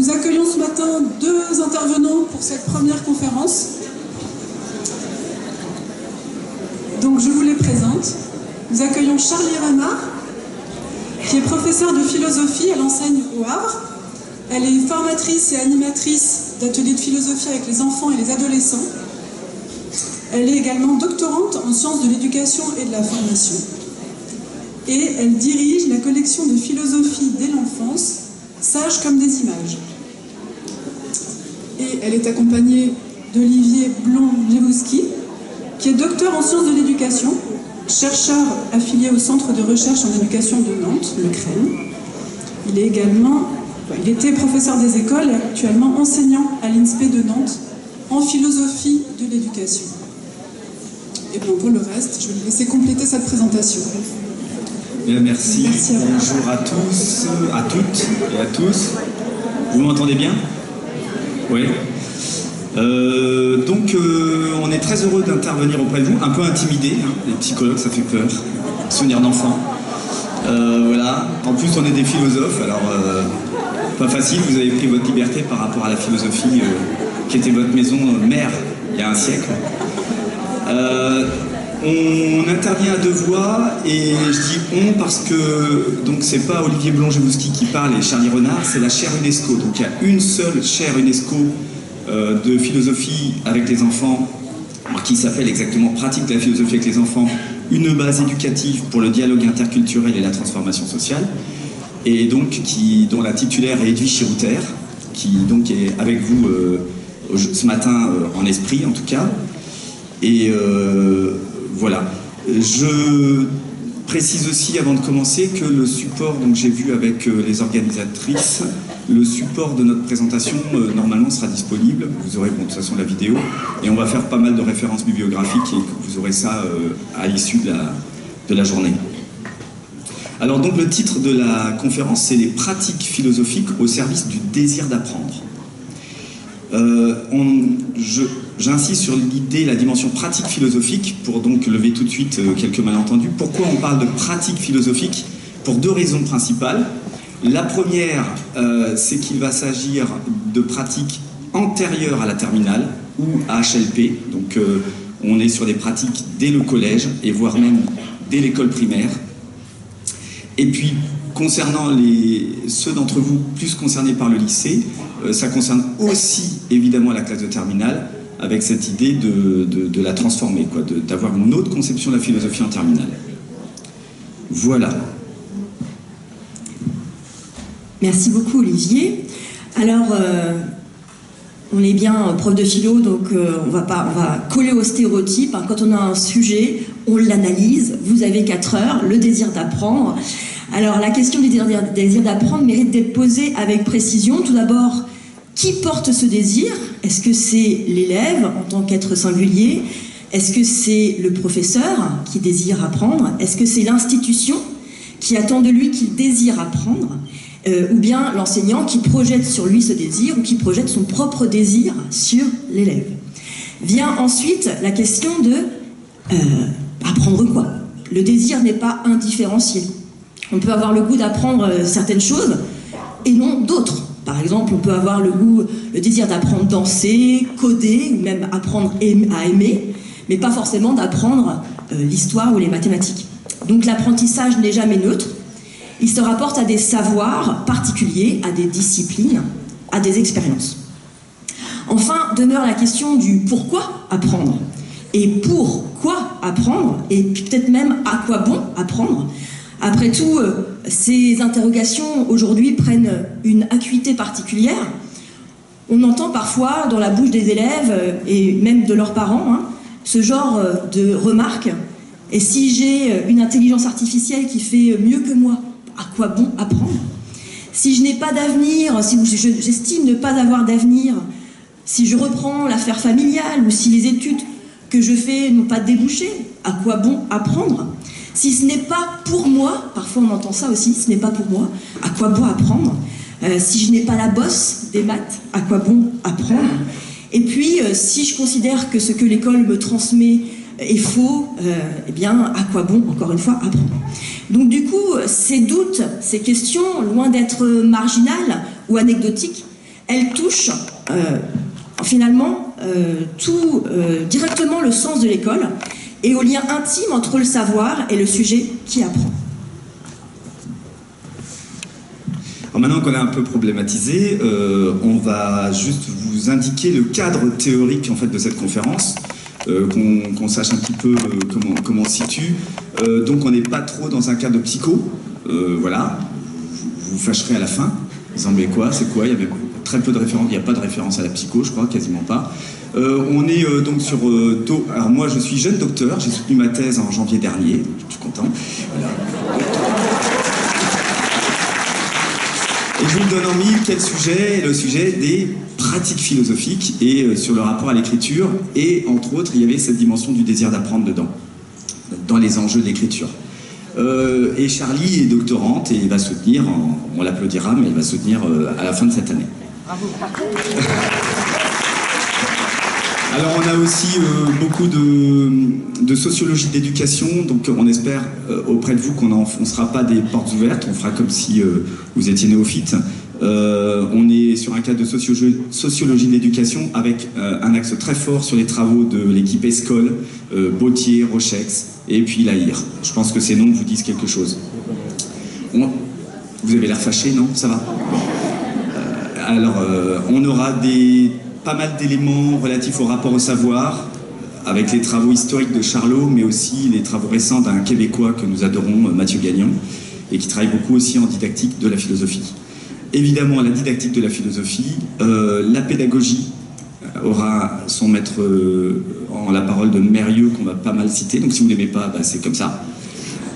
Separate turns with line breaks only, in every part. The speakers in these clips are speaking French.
Nous accueillons ce matin deux intervenants pour cette première conférence. Donc je vous les présente. Nous accueillons Charlie Renard, qui est professeure de philosophie, elle enseigne au Havre. Elle est formatrice et animatrice d'ateliers de philosophie avec les enfants et les adolescents. Elle est également doctorante en sciences de l'éducation et de la formation. Et elle dirige la collection de philosophie dès l'enfance, Sages comme des images. Et elle est accompagnée d'Olivier Blon-Jebouski, qui est docteur en sciences de l'éducation, chercheur affilié au Centre de recherche en éducation de Nantes, le CREN. Il était professeur des écoles et actuellement enseignant à l'INSPE de Nantes en philosophie de l'éducation. Et bien pour le reste, je vais lui laisser compléter cette présentation.
Bien, merci. Bonjour à tous, à toutes et à tous. Vous m'entendez bien? Oui. On est très heureux d'intervenir auprès de vous, un peu intimidés, hein, les psychologues ça fait peur, souvenirs d'enfants. Voilà, en plus on est des philosophes, alors pas facile, vous avez pris votre liberté par rapport à la philosophie qui était votre maison mère il y a un siècle. On intervient à deux voix et je dis on parce que donc c'est pas Olivier Blon-Jebouski qui parle et Charlie Renard, c'est la chaire UNESCO. Donc il y a une seule chaire UNESCO de philosophie avec les enfants qui s'appelle exactement pratique de la philosophie avec les enfants, une base éducative pour le dialogue interculturel et la transformation sociale, et donc dont la titulaire est Edwige Chirouter, qui donc est avec vous ce matin en esprit en tout cas. Et voilà. Je précise aussi avant de commencer que le support, donc j'ai vu avec les organisatrices, le support de notre présentation normalement sera disponible. Vous aurez de toute façon la vidéo et on va faire pas mal de références bibliographiques et vous aurez ça à l'issue de la journée. Alors donc le titre de la conférence c'est les pratiques philosophiques au service du désir d'apprendre. J'insiste sur l'idée, la dimension pratique philosophique pour donc lever tout de suite quelques malentendus. Pourquoi on parle de pratique philosophique? Pour deux raisons principales. La première, c'est qu'il va s'agir de pratiques antérieures à la terminale ou à HLP. Donc on est sur des pratiques dès le collège et voire même dès l'école primaire. Et puis concernant ceux d'entre vous plus concernés par le lycée, ça concerne aussi évidemment la classe de terminale avec cette idée de la transformer, d'avoir une autre conception de la philosophie en terminale. Voilà.
Merci beaucoup Olivier. Alors, on est bien prof de philo, donc on va coller aux stéréotypes. Quand on a un sujet, on l'analyse. Vous avez 4 heures, le désir d'apprendre. Alors, la question du désir d'apprendre mérite d'être posée avec précision. Tout d'abord, qui porte ce désir? Est-ce que c'est l'élève en tant qu'être singulier? Est-ce que c'est le professeur qui désire apprendre? Est-ce que c'est l'institution qui attend de lui qu'il désire apprendre? Ou bien l'enseignant qui projette sur lui ce désir ou qui projette son propre désir sur l'élève? Vient ensuite la question de apprendre quoi? Le désir n'est pas indifférencié. On peut avoir le goût d'apprendre certaines choses et non d'autres. Par exemple, on peut avoir le désir d'apprendre à danser, coder, ou même apprendre à aimer, mais pas forcément d'apprendre l'histoire ou les mathématiques. Donc l'apprentissage n'est jamais neutre. Il se rapporte à des savoirs particuliers, à des disciplines, à des expériences. Enfin, demeure la question du pourquoi apprendre. Et pourquoi apprendre, et peut-être même à quoi bon apprendre. Après tout, ces interrogations aujourd'hui prennent une acuité particulière. On entend parfois dans la bouche des élèves et même de leurs parents ce genre de remarques. Et si j'ai une intelligence artificielle qui fait mieux que moi, à quoi bon apprendre? Si je n'ai pas d'avenir, si j'estime ne pas avoir d'avenir, si je reprends l'affaire familiale ou si les études que je fais n'ont pas débouché, à quoi bon apprendre? Si ce n'est pas pour moi, parfois on entend ça aussi, ce n'est pas pour moi, à quoi bon apprendre? Si je n'ai pas la bosse des maths, à quoi bon apprendre? Et puis, si je considère que ce que l'école me transmet est faux, eh bien, à quoi bon, encore une fois, apprendre? Donc du coup, ces doutes, ces questions, loin d'être marginales ou anecdotiques, Elle touche finalement directement le sens de l'école et au lien intime entre le savoir et le sujet qui apprend.
Alors maintenant qu'on a un peu problématisé, on va juste vous indiquer le cadre théorique en fait, de cette conférence, qu'on sache un petit peu comment on se situe. Donc on n'est pas trop dans un cadre de psycho, voilà, vous vous fâcherez à la fin, vous en savez quoi, c'est quoi, il y avait très peu de références, il n'y a pas de référence à la psycho, je crois, quasiment pas. On est donc sur... alors moi je suis jeune docteur, j'ai soutenu ma thèse en janvier dernier, je suis content. Voilà. Et je vous le donne en mille, quel sujet? Le sujet des pratiques philosophiques et sur le rapport à l'écriture. Et entre autres, il y avait cette dimension du désir d'apprendre dedans, dans les enjeux de l'écriture. Et Charlie est doctorante et va soutenir, on l'applaudira, mais elle va soutenir à la fin de cette année. Bravo. Alors on a aussi beaucoup de sociologie de l'éducation, donc on espère auprès de vous qu'on ne sera pas des portes ouvertes, on fera comme si vous étiez néophyte. On est sur un cadre de sociologie de l'éducation avec un axe très fort sur les travaux de l'équipe ESCOL, Bautier, Rochex et puis l'AIR. Je pense que ces noms vous disent quelque chose. Vous avez l'air fâché, non? Ça va? Alors on aura pas mal d'éléments relatifs au rapport au savoir, avec les travaux historiques de Charlot, mais aussi les travaux récents d'un Québécois que nous adorons, Mathieu Gagnon, et qui travaille beaucoup aussi en didactique de la philosophie. Évidemment, la didactique de la philosophie, la pédagogie aura son maître en la parole de Mérieux, qu'on va pas mal citer, donc si vous l'aimez pas, bah, c'est comme ça.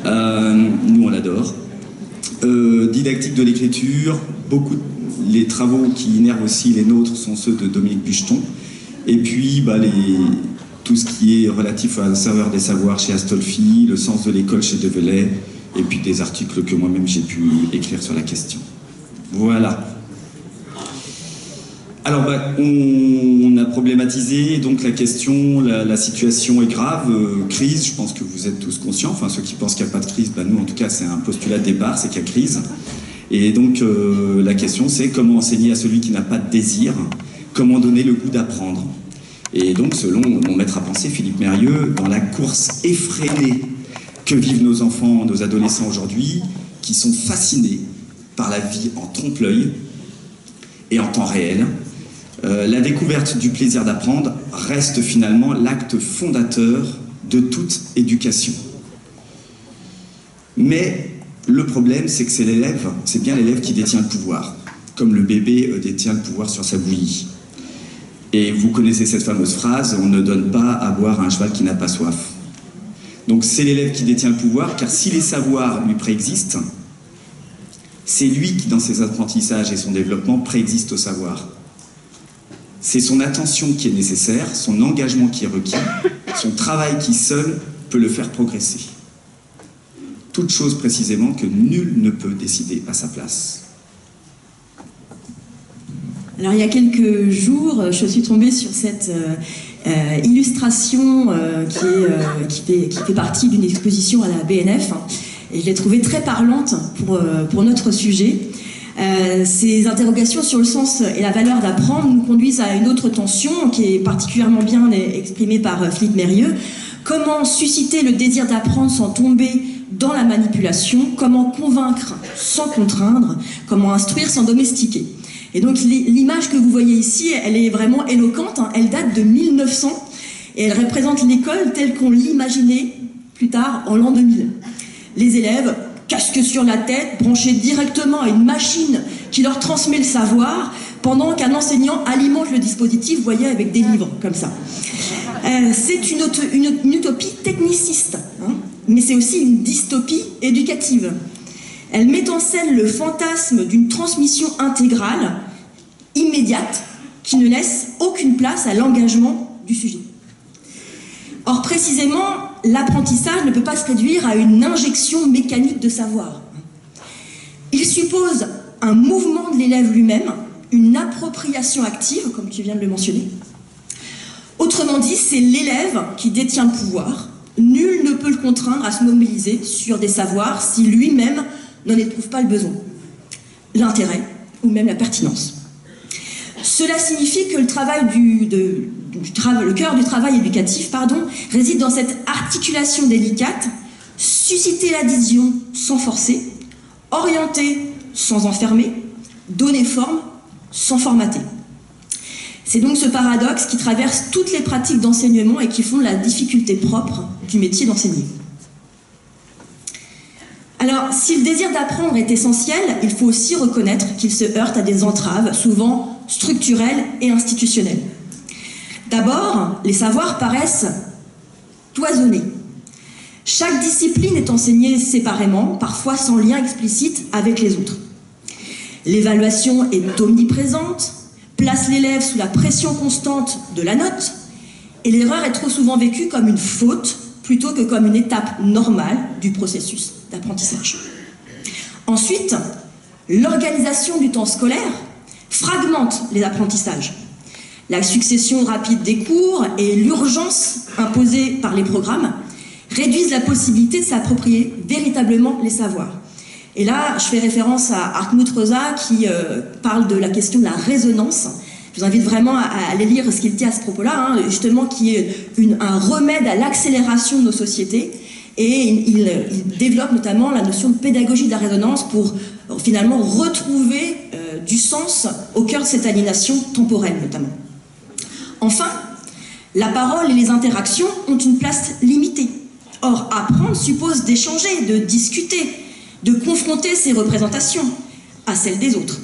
Nous, on l'adore. Didactique de l'écriture, les travaux qui innervent aussi les nôtres sont ceux de Dominique Bucheton. Et puis, bah, tout ce qui est relatif à un serveur des savoirs chez Astolfi, le sens de l'école chez Develay, et puis des articles que moi-même j'ai pu écrire sur la question. Voilà. Alors, bah, on a problématisé donc la question, la situation est grave, crise, je pense que vous êtes tous conscients, enfin ceux qui pensent qu'il n'y a pas de crise, bah, nous en tout cas c'est un postulat de départ, c'est qu'il y a crise. Et donc la question c'est comment enseigner à celui qui n'a pas de désir, comment donner le goût d'apprendre. Et donc selon mon maître à penser, Philippe Mérieux, dans la course effrénée que vivent nos enfants, nos adolescents aujourd'hui, qui sont fascinés par la vie en trompe-l'œil et en temps réel, la découverte du plaisir d'apprendre reste finalement l'acte fondateur de toute éducation. Mais le problème, c'est que c'est bien l'élève qui détient le pouvoir, comme le bébé détient le pouvoir sur sa bouillie. Et vous connaissez cette fameuse phrase, on ne donne pas à boire à un cheval qui n'a pas soif. Donc c'est l'élève qui détient le pouvoir, car si les savoirs lui préexistent, c'est lui qui, dans ses apprentissages et son développement, préexiste au savoir. C'est son attention qui est nécessaire, son engagement qui est requis, son travail qui seul peut le faire progresser. Toute chose précisément que nul ne peut décider à sa place.
Alors il y a quelques jours, je suis tombée sur cette illustration qui fait partie d'une exposition à la BNF, et je l'ai trouvée très parlante pour notre sujet. Ces interrogations sur le sens et la valeur d'apprendre nous conduisent à une autre tension qui est particulièrement bien exprimée par Philippe Mérieux. Comment susciter le désir d'apprendre sans tomber dans la manipulation? Comment convaincre sans contraindre? Comment instruire sans domestiquer? Et donc l'image que vous voyez ici, elle est vraiment éloquente, hein. Elle date de 1900 et elle représente l'école telle qu'on l'imaginait plus tard en l'an 2000. Les élèves, casque sur la tête, branchés directement à une machine qui leur transmet le savoir, pendant qu'un enseignant alimente le dispositif, vous voyez, avec des livres comme ça. C'est une utopie techniciste, hein, mais c'est aussi une dystopie éducative. Elle met en scène le fantasme d'une transmission intégrale, immédiate, qui ne laisse aucune place à l'engagement du sujet. Or, précisément, l'apprentissage ne peut pas se réduire à une injection mécanique de savoir. Il suppose un mouvement de l'élève lui-même, une appropriation active, comme tu viens de le mentionner. Autrement dit, c'est l'élève qui détient le pouvoir. Nul ne peut le contraindre à se mobiliser sur des savoirs si lui-même n'en éprouve pas le besoin, l'intérêt ou même la pertinence. Cela signifie que le cœur du travail éducatif, réside dans cette articulation délicate, susciter l'adhésion sans forcer, orienter sans enfermer, donner forme sans formater. C'est donc ce paradoxe qui traverse toutes les pratiques d'enseignement et qui fonde la difficulté propre du métier d'enseigner. Alors, si le désir d'apprendre est essentiel, il faut aussi reconnaître qu'il se heurte à des entraves, souvent structurelles et institutionnelles. D'abord, les savoirs paraissent cloisonnés. Chaque discipline est enseignée séparément, parfois sans lien explicite avec les autres. L'évaluation est omniprésente, place l'élève sous la pression constante de la note, et l'erreur est trop souvent vécue comme une faute plutôt que comme une étape normale du processus d'apprentissage. Ensuite, l'organisation du temps scolaire fragmente les apprentissages. La succession rapide des cours et l'urgence imposée par les programmes réduisent la possibilité de s'approprier véritablement les savoirs. Et là, je fais référence à Hartmut Rosa qui parle de la question de la résonance. Je vous invite vraiment à aller lire ce qu'il dit à ce propos-là, justement, qui est un remède à l'accélération de nos sociétés. Et il développe notamment la notion de pédagogie de la résonance pour finalement retrouver du sens au cœur de cette aliénation temporelle, notamment. Enfin, la parole et les interactions ont une place limitée. Or, apprendre suppose d'échanger, de discuter, de confronter ces représentations à celles des autres.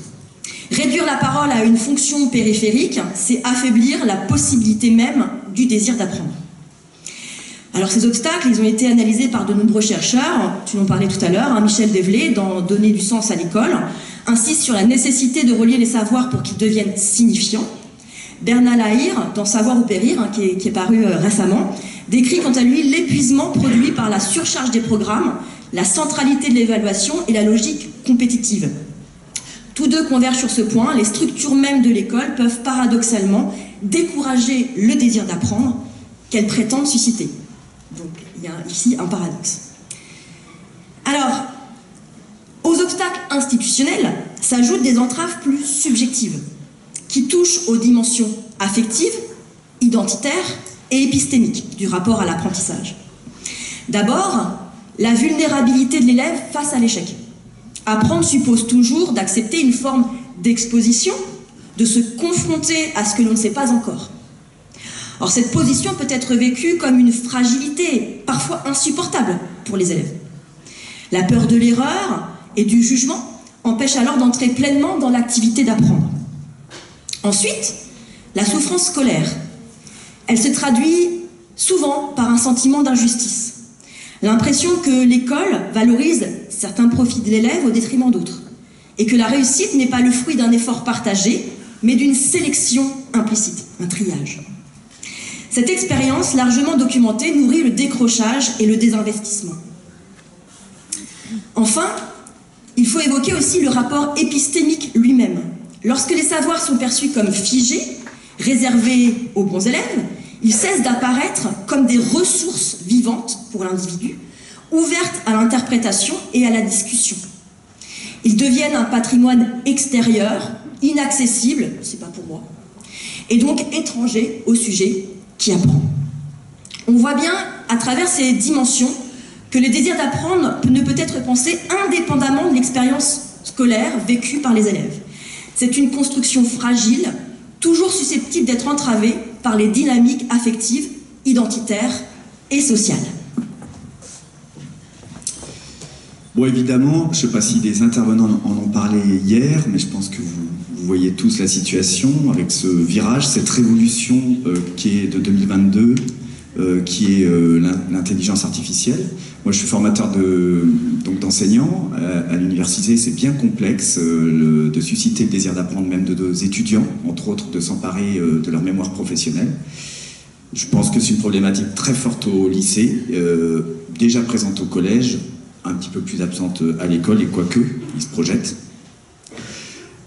Réduire la parole à une fonction périphérique, c'est affaiblir la possibilité même du désir d'apprendre. Alors ces obstacles, ils ont été analysés par de nombreux chercheurs, tu en parlais tout à l'heure, Michel Develay, dans Donner du sens à l'école, insiste sur la nécessité de relier les savoirs pour qu'ils deviennent signifiants. Bernard Lahire, dans Savoir ou périr, qui est paru récemment, décrit quant à lui l'épuisement produit par la surcharge des programmes, la centralité de l'évaluation et la logique compétitive. Tous deux convergent sur ce point, les structures mêmes de l'école peuvent paradoxalement décourager le désir d'apprendre qu'elles prétendent susciter. Donc il y a ici un paradoxe. Alors, aux obstacles institutionnels s'ajoutent des entraves plus subjectives, qui touchent aux dimensions affectives, identitaires et épistémiques du rapport à l'apprentissage. D'abord, la vulnérabilité de l'élève face à l'échec. Apprendre suppose toujours d'accepter une forme d'exposition, de se confronter à ce que l'on ne sait pas encore. Or, cette position peut être vécue comme une fragilité, parfois insupportable pour les élèves. La peur de l'erreur et du jugement empêche alors d'entrer pleinement dans l'activité d'apprendre. Ensuite, la souffrance scolaire. Elle se traduit souvent par un sentiment d'injustice. L'impression que l'école valorise certains profits de l'élève au détriment d'autres, et que la réussite n'est pas le fruit d'un effort partagé, mais d'une sélection implicite, un triage. Cette expérience, largement documentée, nourrit le décrochage et le désinvestissement. Enfin, il faut évoquer aussi le rapport épistémique lui-même. Lorsque les savoirs sont perçus comme figés, réservés aux bons élèves, ils cessent d'apparaître comme des ressources vivantes pour l'individu, ouvertes à l'interprétation et à la discussion. Ils deviennent un patrimoine extérieur, inaccessible, c'est pas pour moi, et donc étranger au sujet qui apprend. On voit bien, à travers ces dimensions, que le désir d'apprendre ne peut être pensé indépendamment de l'expérience scolaire vécue par les élèves. C'est une construction fragile, toujours susceptible d'être entravée par les dynamiques affectives, identitaires et sociales.
Bon, évidemment, je ne sais pas si des intervenants en ont parlé hier, mais je pense que vous voyez tous la situation avec ce virage, cette révolution qui est de 2022, qui est l'intelligence artificielle. Moi, je suis formateur d'enseignants à l'université. C'est bien complexe de susciter le désir d'apprendre même de nos étudiants, entre autres de s'emparer de leur mémoire professionnelle. Je pense que c'est une problématique très forte au lycée, déjà présente au collège, un petit peu plus absente à l'école, et quoique, il se projette.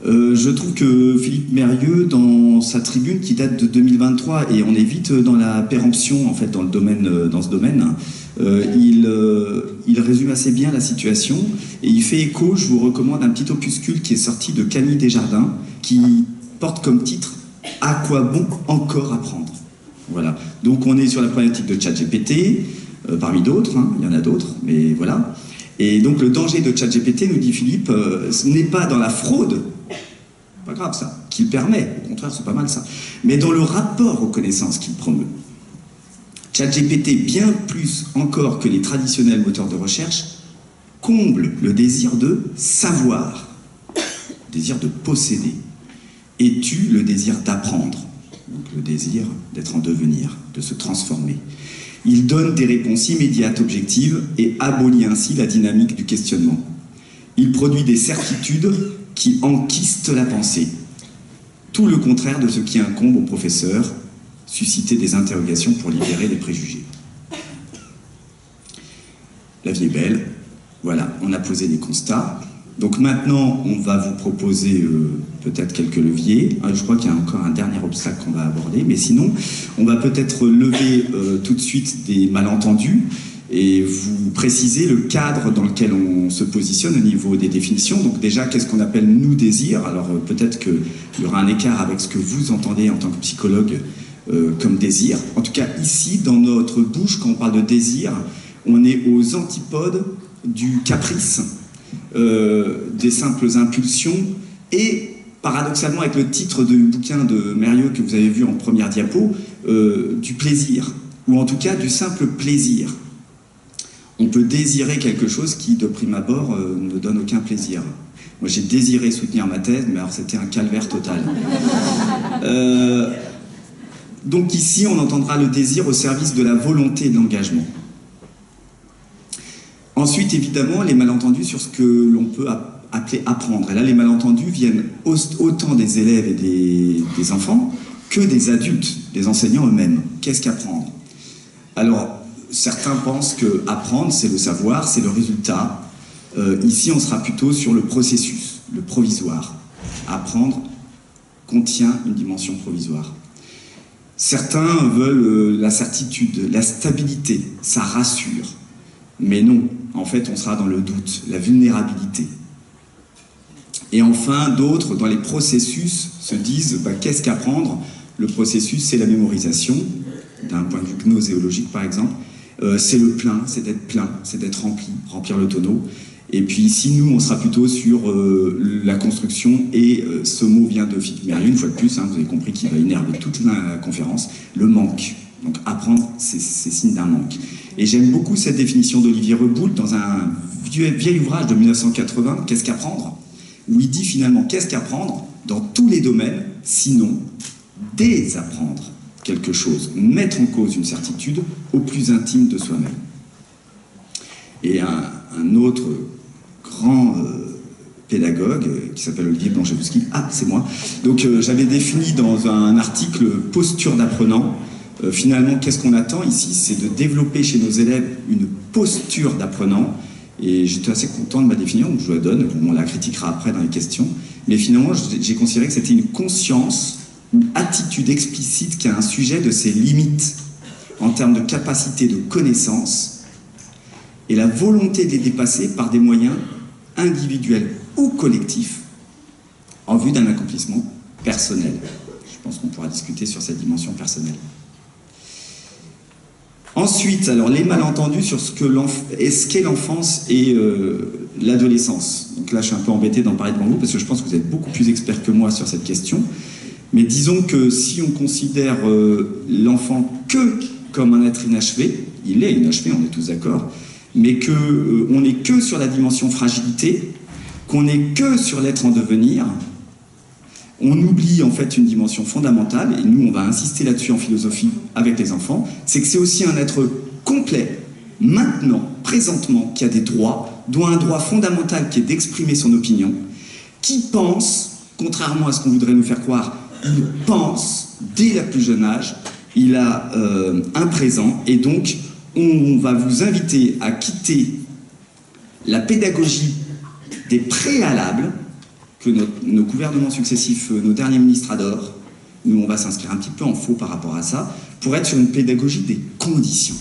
Je trouve que Philippe Mérieux, dans sa tribune qui date de 2023, et on est vite dans la péremption en fait dans ce domaine, il résume assez bien la situation et il fait écho. Je vous recommande un petit opuscule qui est sorti de Camille Desjardins, qui porte comme titre « À quoi bon encore apprendre ?» Voilà. Donc on est sur la problématique de ChatGPT, parmi d'autres, hein, il y en a d'autres, mais voilà. Et donc le danger de ChatGPT, nous dit Philippe, ce n'est pas dans la fraude, pas grave ça, qu'il permet, au contraire c'est pas mal ça, mais dans le rapport aux connaissances qu'il promeut. ChatGPT, bien plus encore que les traditionnels moteurs de recherche, comble le désir de savoir, le désir de posséder, et tue le désir d'apprendre, donc le désir d'être en devenir, de se transformer. Il donne des réponses immédiates, objectives, et abolit ainsi la dynamique du questionnement. Il produit des certitudes qui enquistent la pensée. Tout le contraire de ce qui incombe au professeur, susciter des interrogations pour libérer les préjugés. La vie est belle. Voilà, on a posé des constats. Donc maintenant, on va vous proposer peut-être quelques leviers. Je crois qu'il y a encore un dernier obstacle qu'on va aborder, mais sinon, on va peut-être lever tout de suite des malentendus et vous préciser le cadre dans lequel on se positionne au niveau des définitions. Donc déjà, qu'est-ce qu'on appelle nous désir? Alors peut-être qu'il y aura un écart avec ce que vous entendez en tant que psychologue comme désir. En tout cas, ici, dans notre bouche, quand on parle de désir, on est aux antipodes du caprice, des simples impulsions, et paradoxalement, avec le titre du bouquin de Mérieux que vous avez vu en première diapo, du plaisir, ou en tout cas du simple plaisir. On peut désirer quelque chose qui, de prime abord, ne donne aucun plaisir. Moi, j'ai désiré soutenir ma thèse, mais alors c'était un calvaire total. Donc ici, on entendra le désir au service de la volonté et de l'engagement. Ensuite, évidemment, les malentendus sur ce que l'on peut appeler apprendre. Et là, les malentendus viennent autant des élèves et des enfants que des adultes, des enseignants eux-mêmes. Qu'est-ce qu'apprendre? Alors, certains pensent que apprendre, c'est le savoir, c'est le résultat. Ici, on sera plutôt sur le processus, le provisoire. Apprendre contient une dimension provisoire. Certains veulent la certitude, la stabilité, ça rassure. Mais non, en fait, on sera dans le doute, la vulnérabilité. Et enfin, d'autres, dans les processus, se disent qu'est-ce qu'apprendre? Le processus, c'est la mémorisation, d'un point de vue gnoséologique par exemple. C'est le plein, c'est d'être plein, c'est d'être rempli, remplir le tonneau. Et puis ici, nous, on sera plutôt sur la construction, et ce mot vient de Philippe Mérieux, une fois de plus, hein, vous avez compris qu'il va énerver toute la conférence, le manque. Donc apprendre, c'est signe d'un manque. Et j'aime beaucoup cette définition d'Olivier Reboul dans un vieil ouvrage de 1980, Qu'est-ce qu'apprendre? Où il dit finalement qu'est-ce qu'apprendre dans tous les domaines, sinon désapprendre quelque chose, mettre en cause une certitude au plus intime de soi-même. Et un autre grand pédagogue qui s'appelle Olivier Blanchevski, c'est moi, donc j'avais défini dans un article posture d'apprenant. Finalement, qu'est-ce qu'on attend ici? C'est de développer chez nos élèves une posture d'apprenant, et j'étais assez content de ma définition, donc je la donne, on la critiquera après dans les questions, mais finalement j'ai considéré que c'était une conscience ou attitude explicite qui a un sujet de ses limites en termes de capacité de connaissance, et la volonté de les dépasser par des moyens individuels ou collectifs en vue d'un accomplissement personnel. Je pense qu'on pourra discuter sur cette dimension personnelle. Ensuite, alors les malentendus sur ce qu'est l'enfance et l'adolescence. Donc là, je suis un peu embêté d'en parler devant vous parce que je pense que vous êtes beaucoup plus expert que moi sur cette question. Mais disons que si on considère l'enfant que comme un être inachevé, il est inachevé, on est tous d'accord, mais qu'on n'est que sur la dimension fragilité, qu'on n'est que sur l'être en devenir, on oublie en fait une dimension fondamentale, et nous on va insister là-dessus en philosophie avec les enfants, c'est que c'est aussi un être complet, maintenant, présentement, qui a des droits, dont un droit fondamental qui est d'exprimer son opinion, qui pense, contrairement à ce qu'on voudrait nous faire croire, il pense dès le plus jeune âge, il a un présent, et donc on va vous inviter à quitter la pédagogie des préalables que nos gouvernements successifs, nos derniers ministres adorent. Nous, on va s'inscrire un petit peu en faux par rapport à ça, pour être sur une pédagogie des conditions.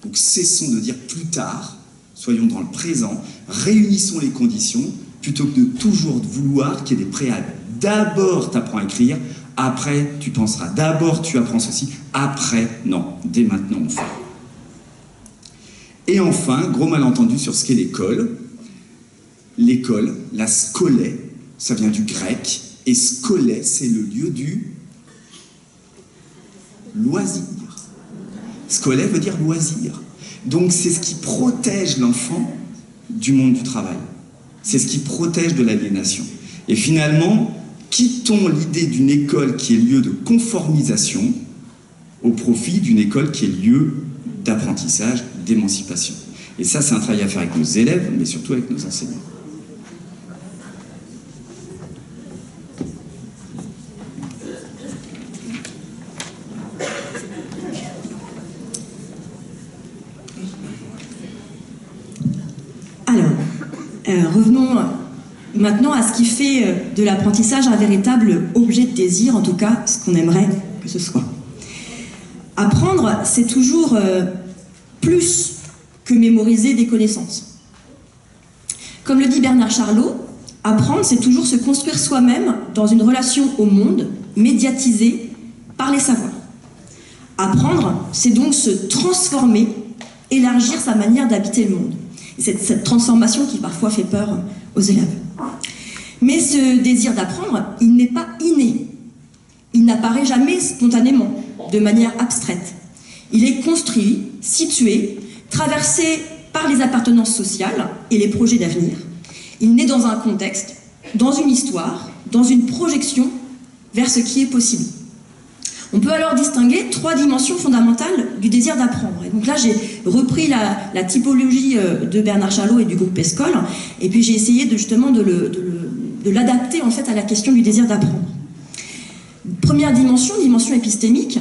Donc cessons de dire plus tard, soyons dans le présent, réunissons les conditions, plutôt que de toujours vouloir qu'il y ait des préalables. D'abord, tu apprends à écrire, après, tu penseras. D'abord, tu apprends ceci, après, non. Dès maintenant, on fait. Et enfin, gros malentendu sur ce qu'est l'école. L'école, la skolé, ça vient du grec, et skolé, c'est le lieu du loisir. Skolé veut dire loisir. Donc c'est ce qui protège l'enfant du monde du travail. C'est ce qui protège de l'aliénation. Et finalement, quittons l'idée d'une école qui est lieu de conformisation au profit d'une école qui est lieu d'apprentissage, d'émancipation. Et ça, c'est un travail à faire avec nos élèves, mais surtout avec nos enseignants.
Revenons maintenant à ce qui fait de l'apprentissage un véritable objet de désir, en tout cas ce qu'on aimerait que ce soit. Apprendre, c'est toujours plus que mémoriser des connaissances. Comme le dit Bernard Charlot, apprendre, c'est toujours se construire soi-même dans une relation au monde médiatisée par les savoirs. Apprendre, c'est donc se transformer, élargir sa manière d'habiter le monde. Et cette transformation qui parfois fait peur aux élèves. Mais ce désir d'apprendre, il n'est pas inné. Il n'apparaît jamais spontanément, de manière abstraite. Il est construit, situé, traversé par les appartenances sociales et les projets d'avenir. Il naît dans un contexte, dans une histoire, dans une projection vers ce qui est possible. On peut alors distinguer 3 dimensions fondamentales du désir d'apprendre. Et donc là, j'ai repris la typologie de Bernard Charlot et du groupe Pescol, et puis j'ai essayé justement de l'adapter en fait à la question du désir d'apprendre. Première dimension, dimension épistémique,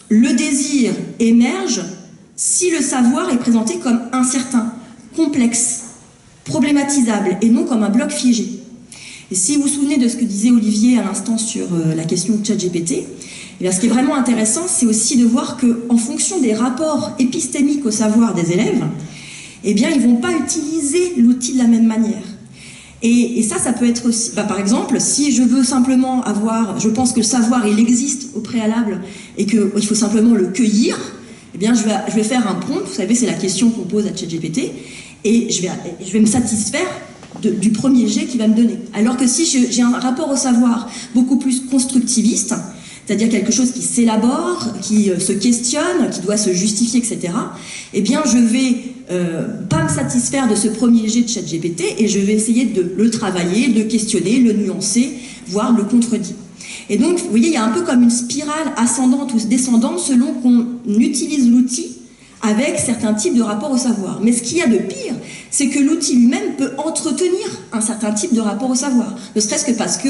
le désir émerge si le savoir est présenté comme incertain, complexe, problématisable, et non comme un bloc figé. Et si vous vous souvenez de ce que disait Olivier à l'instant sur la question de ChatGPT, et bien, ce qui est vraiment intéressant, c'est aussi de voir qu'en fonction des rapports épistémiques au savoir des élèves, eh bien, ils ne vont pas utiliser l'outil de la même manière. Et ça peut être aussi, par exemple, si je veux simplement je pense que le savoir, il existe au préalable et qu'il faut simplement le cueillir, eh bien, je vais faire un prompt, vous savez, c'est la question qu'on pose à ChatGPT, et je vais me satisfaire du premier jet qu'il va me donner. Alors que si j'ai un rapport au savoir beaucoup plus constructiviste, c'est-à-dire quelque chose qui s'élabore, qui se questionne, qui doit se justifier, etc., eh bien, je vais pas me satisfaire de ce premier jet de ChatGPT et je vais essayer de le travailler, de le questionner, le nuancer, voire le contredire. Et donc, vous voyez, il y a un peu comme une spirale ascendante ou descendante selon qu'on utilise l'outil avec certains types de rapports au savoir. Mais ce qu'il y a de pire, c'est que l'outil lui-même peut entretenir un certain type de rapport au savoir. Ne serait-ce que parce que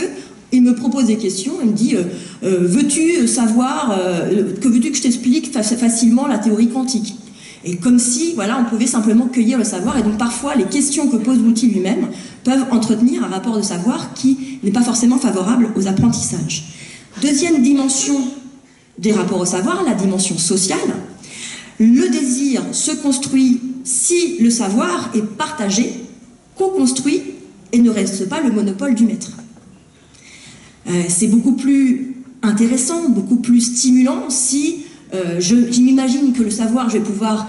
il me propose des questions, il me dit veux-tu savoir, que veux-tu que je t'explique facilement la théorie quantique? Et comme si, voilà, on pouvait simplement cueillir le savoir, et donc parfois les questions que pose l'outil lui-même peuvent entretenir un rapport de savoir qui n'est pas forcément favorable aux apprentissages. Deuxième dimension des rapports au savoir, la dimension sociale. Le désir se construit si le savoir est partagé, co-construit et ne reste pas le monopole du maître. C'est beaucoup plus intéressant, beaucoup plus stimulant si je m'imagine que le savoir, je vais pouvoir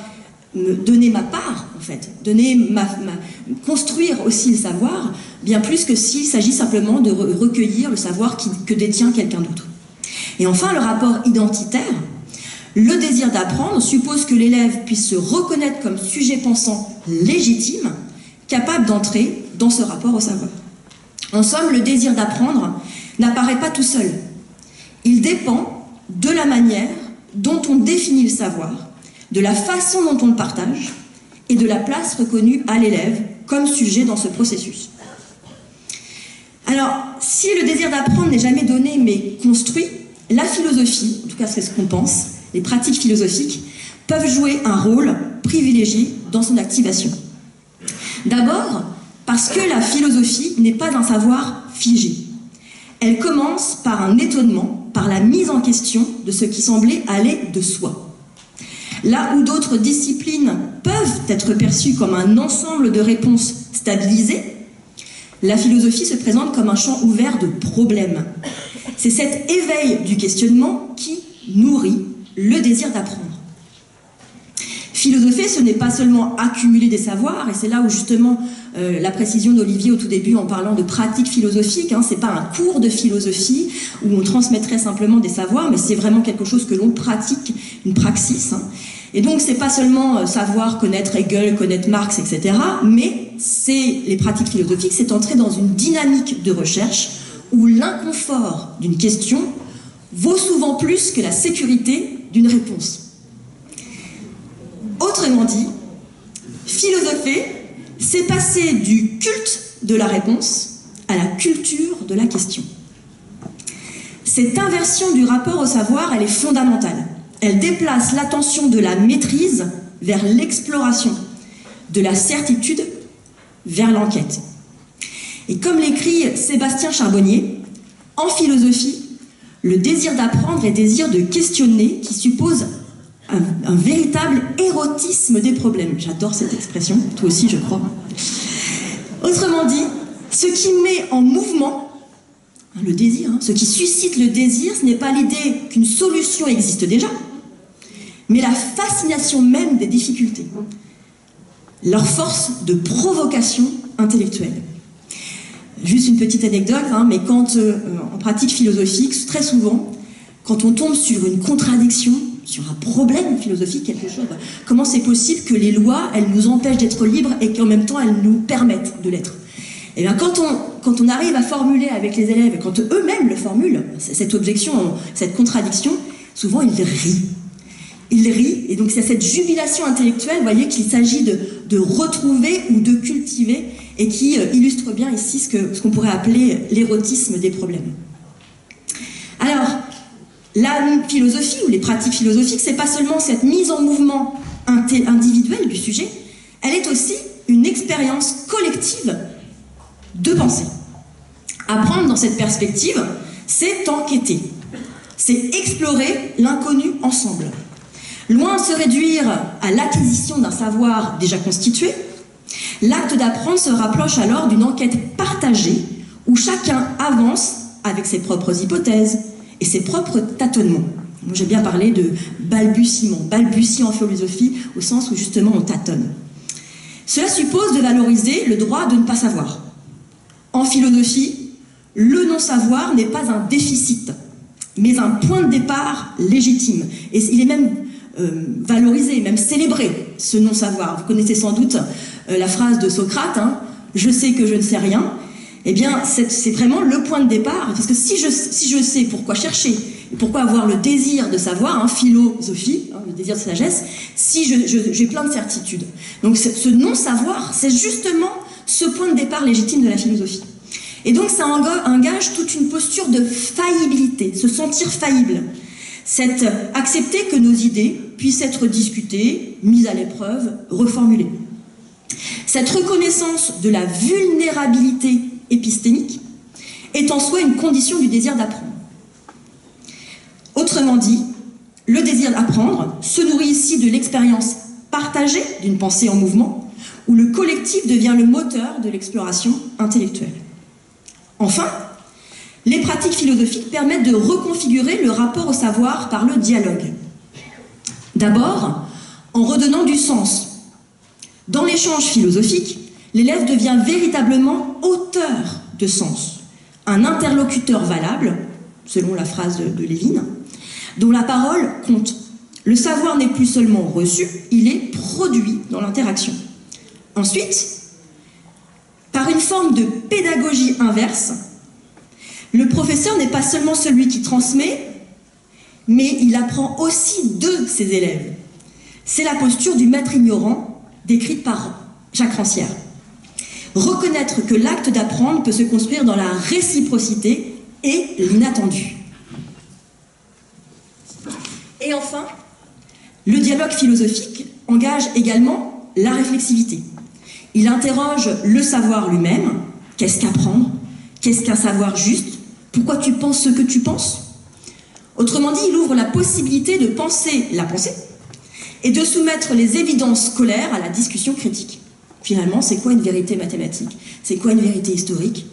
me donner ma part, en fait, construire aussi le savoir, bien plus que s'il s'agit simplement de recueillir le savoir que détient quelqu'un d'autre. Et enfin, le rapport identitaire. Le désir d'apprendre suppose que l'élève puisse se reconnaître comme sujet pensant légitime, capable d'entrer dans ce rapport au savoir. En somme, le désir d'apprendre n'apparaît pas tout seul. Il dépend de la manière dont on définit le savoir, de la façon dont on le partage et de la place reconnue à l'élève comme sujet dans ce processus. Alors, si le désir d'apprendre n'est jamais donné mais construit, la philosophie, en tout cas c'est ce qu'on pense, les pratiques philosophiques, peuvent jouer un rôle privilégié dans son activation. D'abord, parce que la philosophie n'est pas un savoir figé. Elle commence par un étonnement, par la mise en question de ce qui semblait aller de soi. Là où d'autres disciplines peuvent être perçues comme un ensemble de réponses stabilisées, La philosophie se présente comme un champ ouvert de problèmes. C'est cet éveil du questionnement qui nourrit le désir d'apprendre. Philosopher, ce n'est pas seulement accumuler des savoirs, et c'est là où justement la précision d'Olivier au tout début en parlant de pratique philosophique, hein, c'est pas un cours de philosophie où on transmettrait simplement des savoirs, mais c'est vraiment quelque chose que l'on pratique, une praxis. Hein. Et donc c'est pas seulement savoir connaître Hegel, connaître Marx, etc., mais c'est les pratiques philosophiques, c'est entrer dans une dynamique de recherche où l'inconfort d'une question vaut souvent plus que la sécurité d'une réponse. Autrement dit, philosopher, c'est passer du culte de la réponse à la culture de la question. Cette inversion du rapport au savoir, elle est fondamentale. Elle déplace l'attention de la maîtrise vers l'exploration, de la certitude vers l'enquête. Et comme l'écrit Sébastien Charbonnier, en philosophie, le désir d'apprendre est désir de questionner qui suppose un véritable érotisme des problèmes. J'adore cette expression, toi aussi je crois. Autrement dit, ce qui met en mouvement le désir, ce qui suscite le désir, ce n'est pas l'idée qu'une solution existe déjà, mais la fascination même des difficultés, leur force de provocation intellectuelle. Juste une petite anecdote, mais quand en pratique philosophique, très souvent, quand on tombe sur une contradiction, sur un problème philosophique, quelque chose, comment c'est possible que les lois, elles nous empêchent d'être libres et qu'en même temps, elles nous permettent de l'être? Et bien, quand on arrive à formuler avec les élèves, et quand eux-mêmes le formulent, cette objection, cette contradiction, souvent ils rient. Ils rient, et donc c'est cette jubilation intellectuelle, vous voyez, qu'il s'agit de retrouver ou de cultiver, et qui illustre bien ici ce qu'on pourrait appeler l'érotisme des problèmes. Alors, la philosophie ou les pratiques philosophiques, c'est pas seulement cette mise en mouvement individuelle du sujet, elle est aussi une expérience collective de pensée. Apprendre dans cette perspective, c'est enquêter, c'est explorer l'inconnu ensemble. Loin de se réduire à l'acquisition d'un savoir déjà constitué, l'acte d'apprendre se rapproche alors d'une enquête partagée où chacun avance avec ses propres hypothèses et ses propres tâtonnements. Moi, j'ai bien parlé de balbutiement, balbutier en philosophie, au sens où justement on tâtonne. Cela suppose de valoriser le droit de ne pas savoir. En philosophie, le non-savoir n'est pas un déficit, mais un point de départ légitime. Et il est même valorisé, même célébré, ce non-savoir. Vous connaissez sans doute la phrase de Socrate, « Je sais que je ne sais rien ». Eh bien, c'est vraiment le point de départ, parce que si je sais pourquoi chercher, et pourquoi avoir le désir de savoir, philosophie, le désir de sagesse, si j'ai plein de certitudes. Donc ce non-savoir, c'est justement ce point de départ légitime de la philosophie. Et donc ça engage toute une posture de faillibilité, se sentir faillible. Accepter que nos idées puissent être discutées, mises à l'épreuve, reformulées. Cette reconnaissance de la vulnérabilité épistémique est en soi une condition du désir d'apprendre. Autrement dit, le désir d'apprendre se nourrit ici de l'expérience partagée d'une pensée en mouvement, où le collectif devient le moteur de l'exploration intellectuelle. Enfin, les pratiques philosophiques permettent de reconfigurer le rapport au savoir par le dialogue. D'abord, en redonnant du sens. Dans l'échange philosophique, l'élève devient véritablement auteur de sens, un interlocuteur valable, selon la phrase de Lévin, dont la parole compte. Le savoir n'est plus seulement reçu, il est produit dans l'interaction. Ensuite, par une forme de pédagogie inverse, le professeur n'est pas seulement celui qui transmet, mais il apprend aussi de ses élèves. C'est la posture du maître ignorant décrite par Jacques Rancière. Reconnaître que l'acte d'apprendre peut se construire dans la réciprocité et l'inattendu. Et enfin, le dialogue philosophique engage également la réflexivité. Il interroge le savoir lui-même. Qu'est-ce qu'apprendre? Qu'est-ce qu'un savoir juste? Pourquoi tu penses ce que tu penses? Autrement dit, il ouvre la possibilité de penser la pensée et de soumettre les évidences scolaires à la discussion critique. Finalement, c'est quoi une vérité mathématique? C'est quoi une vérité historique?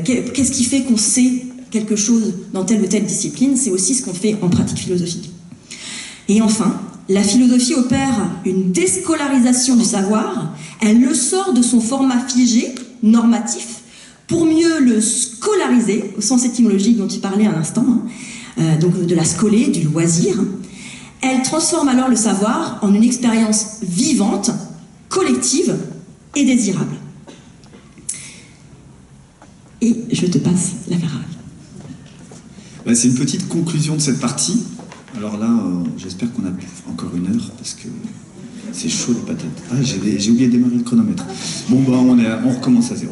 Qu'est-ce qui fait qu'on sait quelque chose dans telle ou telle discipline? C'est aussi ce qu'on fait en pratique philosophique. Et enfin, la philosophie opère une déscolarisation du savoir. Elle le sort de son format figé, normatif, pour mieux le scolariser, au sens étymologique dont tu parlais à l'instant, donc de la scoler, du loisir. Elle transforme alors le savoir en une expérience vivante, collective et désirable. Et je te passe la Ferrari.
C'est une petite conclusion de cette partie. Alors là, j'espère qu'on a encore 1 heure, parce que c'est chaud les patates. Ah, j'ai oublié de démarrer le chronomètre. Bon, on recommence à 0.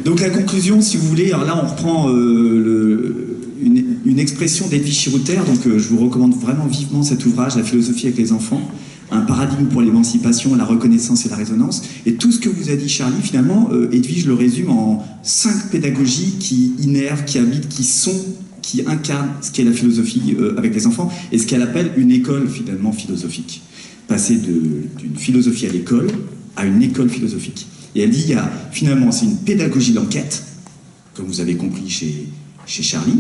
Donc la conclusion, si vous voulez, alors là on reprend une expression d'Edwige Chirouter, donc je vous recommande vraiment vivement cet ouvrage, La philosophie avec les enfants, un paradigme pour l'émancipation, la reconnaissance et la résonance. Et tout ce que vous a dit Charlie, finalement, Edwige le résume en 5 pédagogies qui innervent, qui habitent, qui incarnent ce qu'est la philosophie avec les enfants, et ce qu'elle appelle une école finalement philosophique. Passer d'une philosophie à l'école à une école philosophique. Et elle dit, finalement, c'est une pédagogie d'enquête, comme vous avez compris chez Charlie,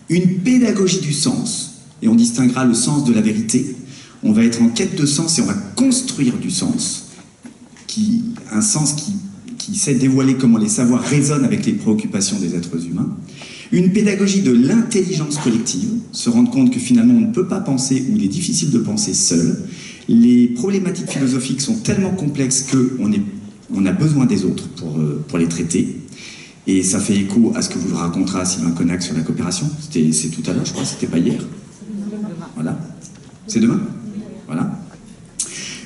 une pédagogie du sens, et on distinguera le sens de la vérité. On va être en quête de sens et on va construire du sens, un sens qui sait dévoiler comment les savoirs résonnent avec les préoccupations des êtres humains. Une pédagogie de l'intelligence collective, se rendre compte que finalement on ne peut pas penser, ou il est difficile de penser seul. Les problématiques philosophiques sont tellement complexes qu'on a besoin des autres pour les traiter. Et ça fait écho à ce que vous racontera Sylvain Connac sur la coopération. C'est tout à l'heure, je crois, c'était pas hier. Voilà. C'est demain. Voilà.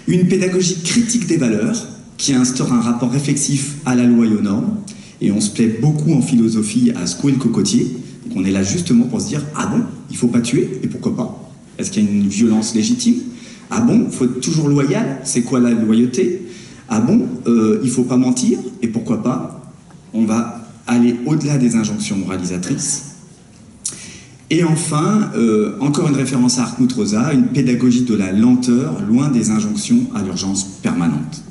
Une pédagogie critique des valeurs qui instaure un rapport réflexif à la loi et aux normes. Et on se plaît beaucoup en philosophie à secouer le cocotier. Donc on est là justement pour se dire, ah bon, il faut pas tuer, et pourquoi pas? Est-ce qu'il y a une violence légitime? Ah bon, il faut être toujours loyal, c'est quoi la loyauté? Ah bon, il faut pas mentir, et pourquoi pas? On va aller au-delà des injonctions moralisatrices. Et enfin, encore une référence à Hartmut Rosa, une pédagogie de la lenteur, loin des injonctions à l'urgence permanente.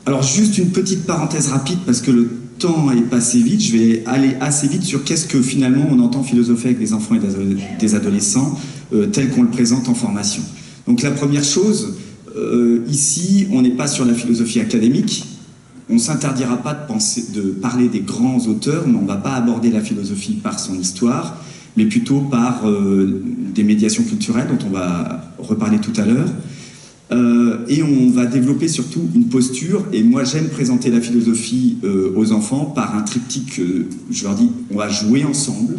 Alors juste une petite parenthèse rapide, parce que le temps est passé vite, je vais aller assez vite sur qu'est-ce que finalement on entend philosopher avec des enfants et des adolescents, tel qu'on le présente en formation. Donc la première chose, ici, on n'est pas sur la philosophie académique, on ne s'interdira pas de parler des grands auteurs, mais on ne va pas aborder la philosophie par son histoire, mais plutôt par des médiations culturelles, dont on va reparler tout à l'heure. Et on va développer surtout une posture, et moi j'aime présenter la philosophie aux enfants par un triptyque, je leur dis, on va jouer ensemble.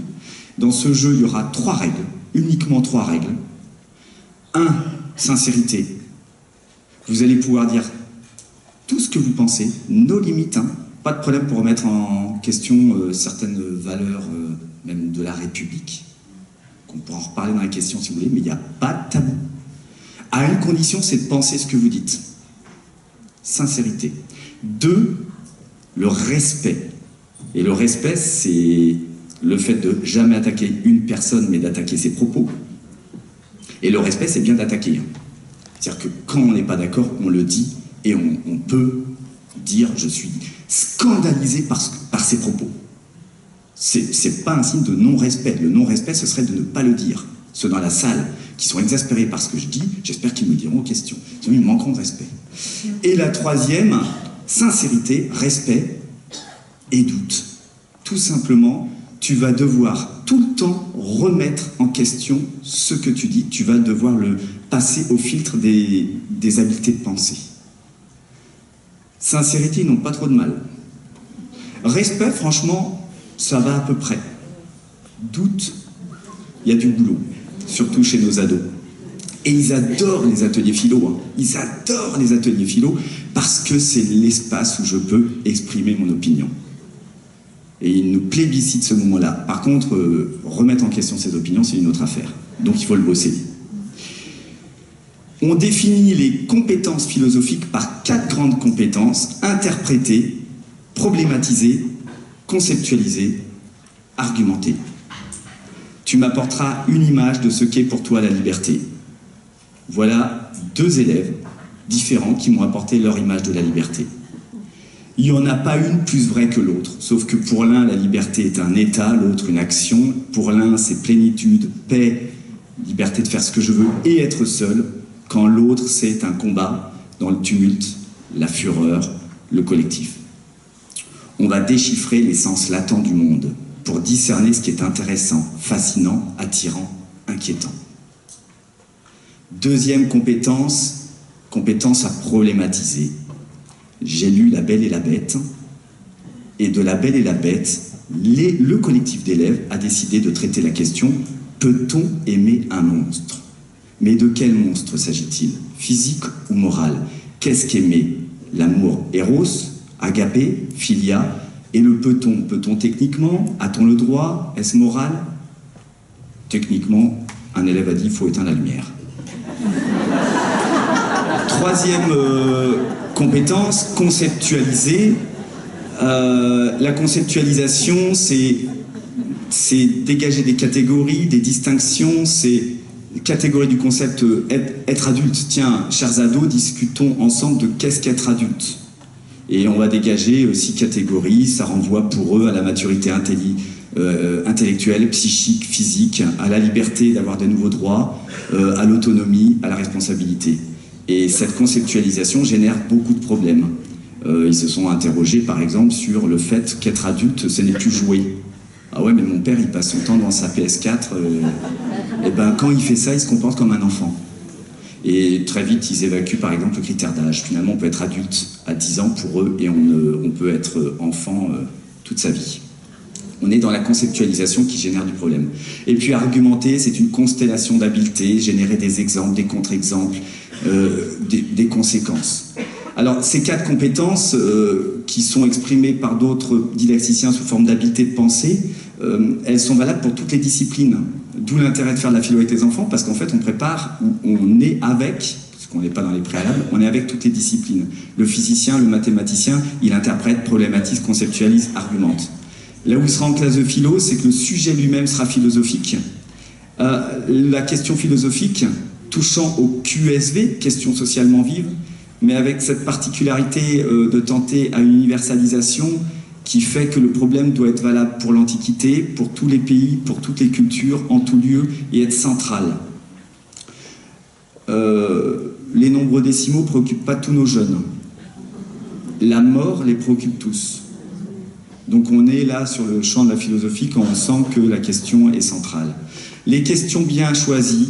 Dans ce jeu, il y aura 3 règles, uniquement 3 règles. 1, sincérité. Vous allez pouvoir dire tout ce que vous pensez, nos limites, hein. Pas de problème pour remettre en question certaines valeurs, même de la République, qu'on pourra en reparler dans la question si vous voulez, mais il n'y a pas de tabou. À une condition, c'est de penser ce que vous dites. Sincérité. 2, le respect. Et le respect, c'est le fait de jamais attaquer une personne, mais d'attaquer ses propos. Et le respect, c'est bien d'attaquer. C'est-à-dire que quand on n'est pas d'accord, on le dit, et on peut dire « je suis scandalisé par ses propos ». C'est pas un signe de non-respect. Le non-respect, ce serait de ne pas le dire. Ceux dans la salle qui sont exaspérés par ce que je dis, j'espère qu'ils me diront aux questions. Sinon, ils manqueront de respect. Et la 3e, sincérité, respect et doute. Tout simplement, tu vas devoir tout le temps remettre en question ce que tu dis. Tu vas devoir le passer au filtre des habiletés de pensée. Sincérité, ils n'ont pas trop de mal. Respect, franchement, ça va à peu près. Doute, il y a du boulot. Surtout chez nos ados. Et ils adorent les ateliers philo. Hein. Ils adorent les ateliers philo parce que c'est l'espace où je peux exprimer mon opinion. Et ils nous plébiscitent ce moment-là. Par contre, remettre en question ses opinions, c'est une autre affaire. Donc il faut le bosser. On définit les compétences philosophiques par 4 grandes compétences: interpréter, problématiser, conceptualiser, argumenter. Tu m'apporteras une image de ce qu'est pour toi la liberté. Voilà 2 élèves différents qui m'ont apporté leur image de la liberté. Il n'y en a pas une plus vraie que l'autre, sauf que pour l'un, la liberté est un état, l'autre une action. Pour l'un, c'est plénitude, paix, liberté de faire ce que je veux et être seul, quand l'autre, c'est un combat dans le tumulte, la fureur, le collectif. On va déchiffrer l'essence latente du monde pour discerner ce qui est intéressant, fascinant, attirant, inquiétant. Deuxième compétence, compétence à problématiser. J'ai lu La Belle et la Bête, et de La Belle et la Bête, le collectif d'élèves a décidé de traiter la question « Peut-on aimer un monstre ?» Mais de quel monstre s'agit-il? Physique ou moral? Qu'est-ce qu'aimer? L'amour éros, agapé, philia, et le peut-on? Peut-on techniquement? A-t-on le droit? Est-ce moral? Techniquement, un élève a dit « il faut éteindre la lumière ». Troisième compétence, conceptualiser. La conceptualisation, c'est dégager des catégories, des distinctions, c'est catégorie du concept être adulte. Tiens, chers ados, discutons ensemble de qu'est-ce qu'être adulte. Et on va dégager 6 catégories, ça renvoie pour eux à la maturité intellectuelle, psychique, physique, à la liberté d'avoir de nouveaux droits, à l'autonomie, à la responsabilité. Et cette conceptualisation génère beaucoup de problèmes. Ils se sont interrogés par exemple sur le fait qu'être adulte, ce n'est plus jouer. Ah ouais, mais mon père, il passe son temps devant sa PS4, et ben quand il fait ça, il se comporte comme un enfant. Et très vite, ils évacuent par exemple le critère d'âge. Finalement, on peut être adulte à 10 ans pour eux, et on peut être enfant toute sa vie. On est dans la conceptualisation qui génère du problème. Et puis argumenter, c'est une constellation d'habiletés, générer des exemples, des contre-exemples, des conséquences. Alors, ces 4 compétences qui sont exprimées par d'autres didacticiens sous forme d'habiletés de pensée, elles sont valables pour toutes les disciplines. D'où l'intérêt de faire de la philo avec les enfants, parce qu'en fait, on prépare, on est avec, parce qu'on n'est pas dans les préalables, on est avec toutes les disciplines. Le physicien, le mathématicien, il interprète, problématise, conceptualise, argumente. Là où il sera en classe de philo, c'est que le sujet lui-même sera philosophique. La question philosophique touchant au QSV, question socialement vive, mais avec cette particularité de tenter à une universalisation qui fait que le problème doit être valable pour l'Antiquité, pour tous les pays, pour toutes les cultures, en tout lieu, et être central. Les nombres décimaux ne préoccupent pas tous nos jeunes. La mort les préoccupe tous. Donc on est là sur le champ de la philosophie quand on sent que la question est centrale. Les questions bien choisies,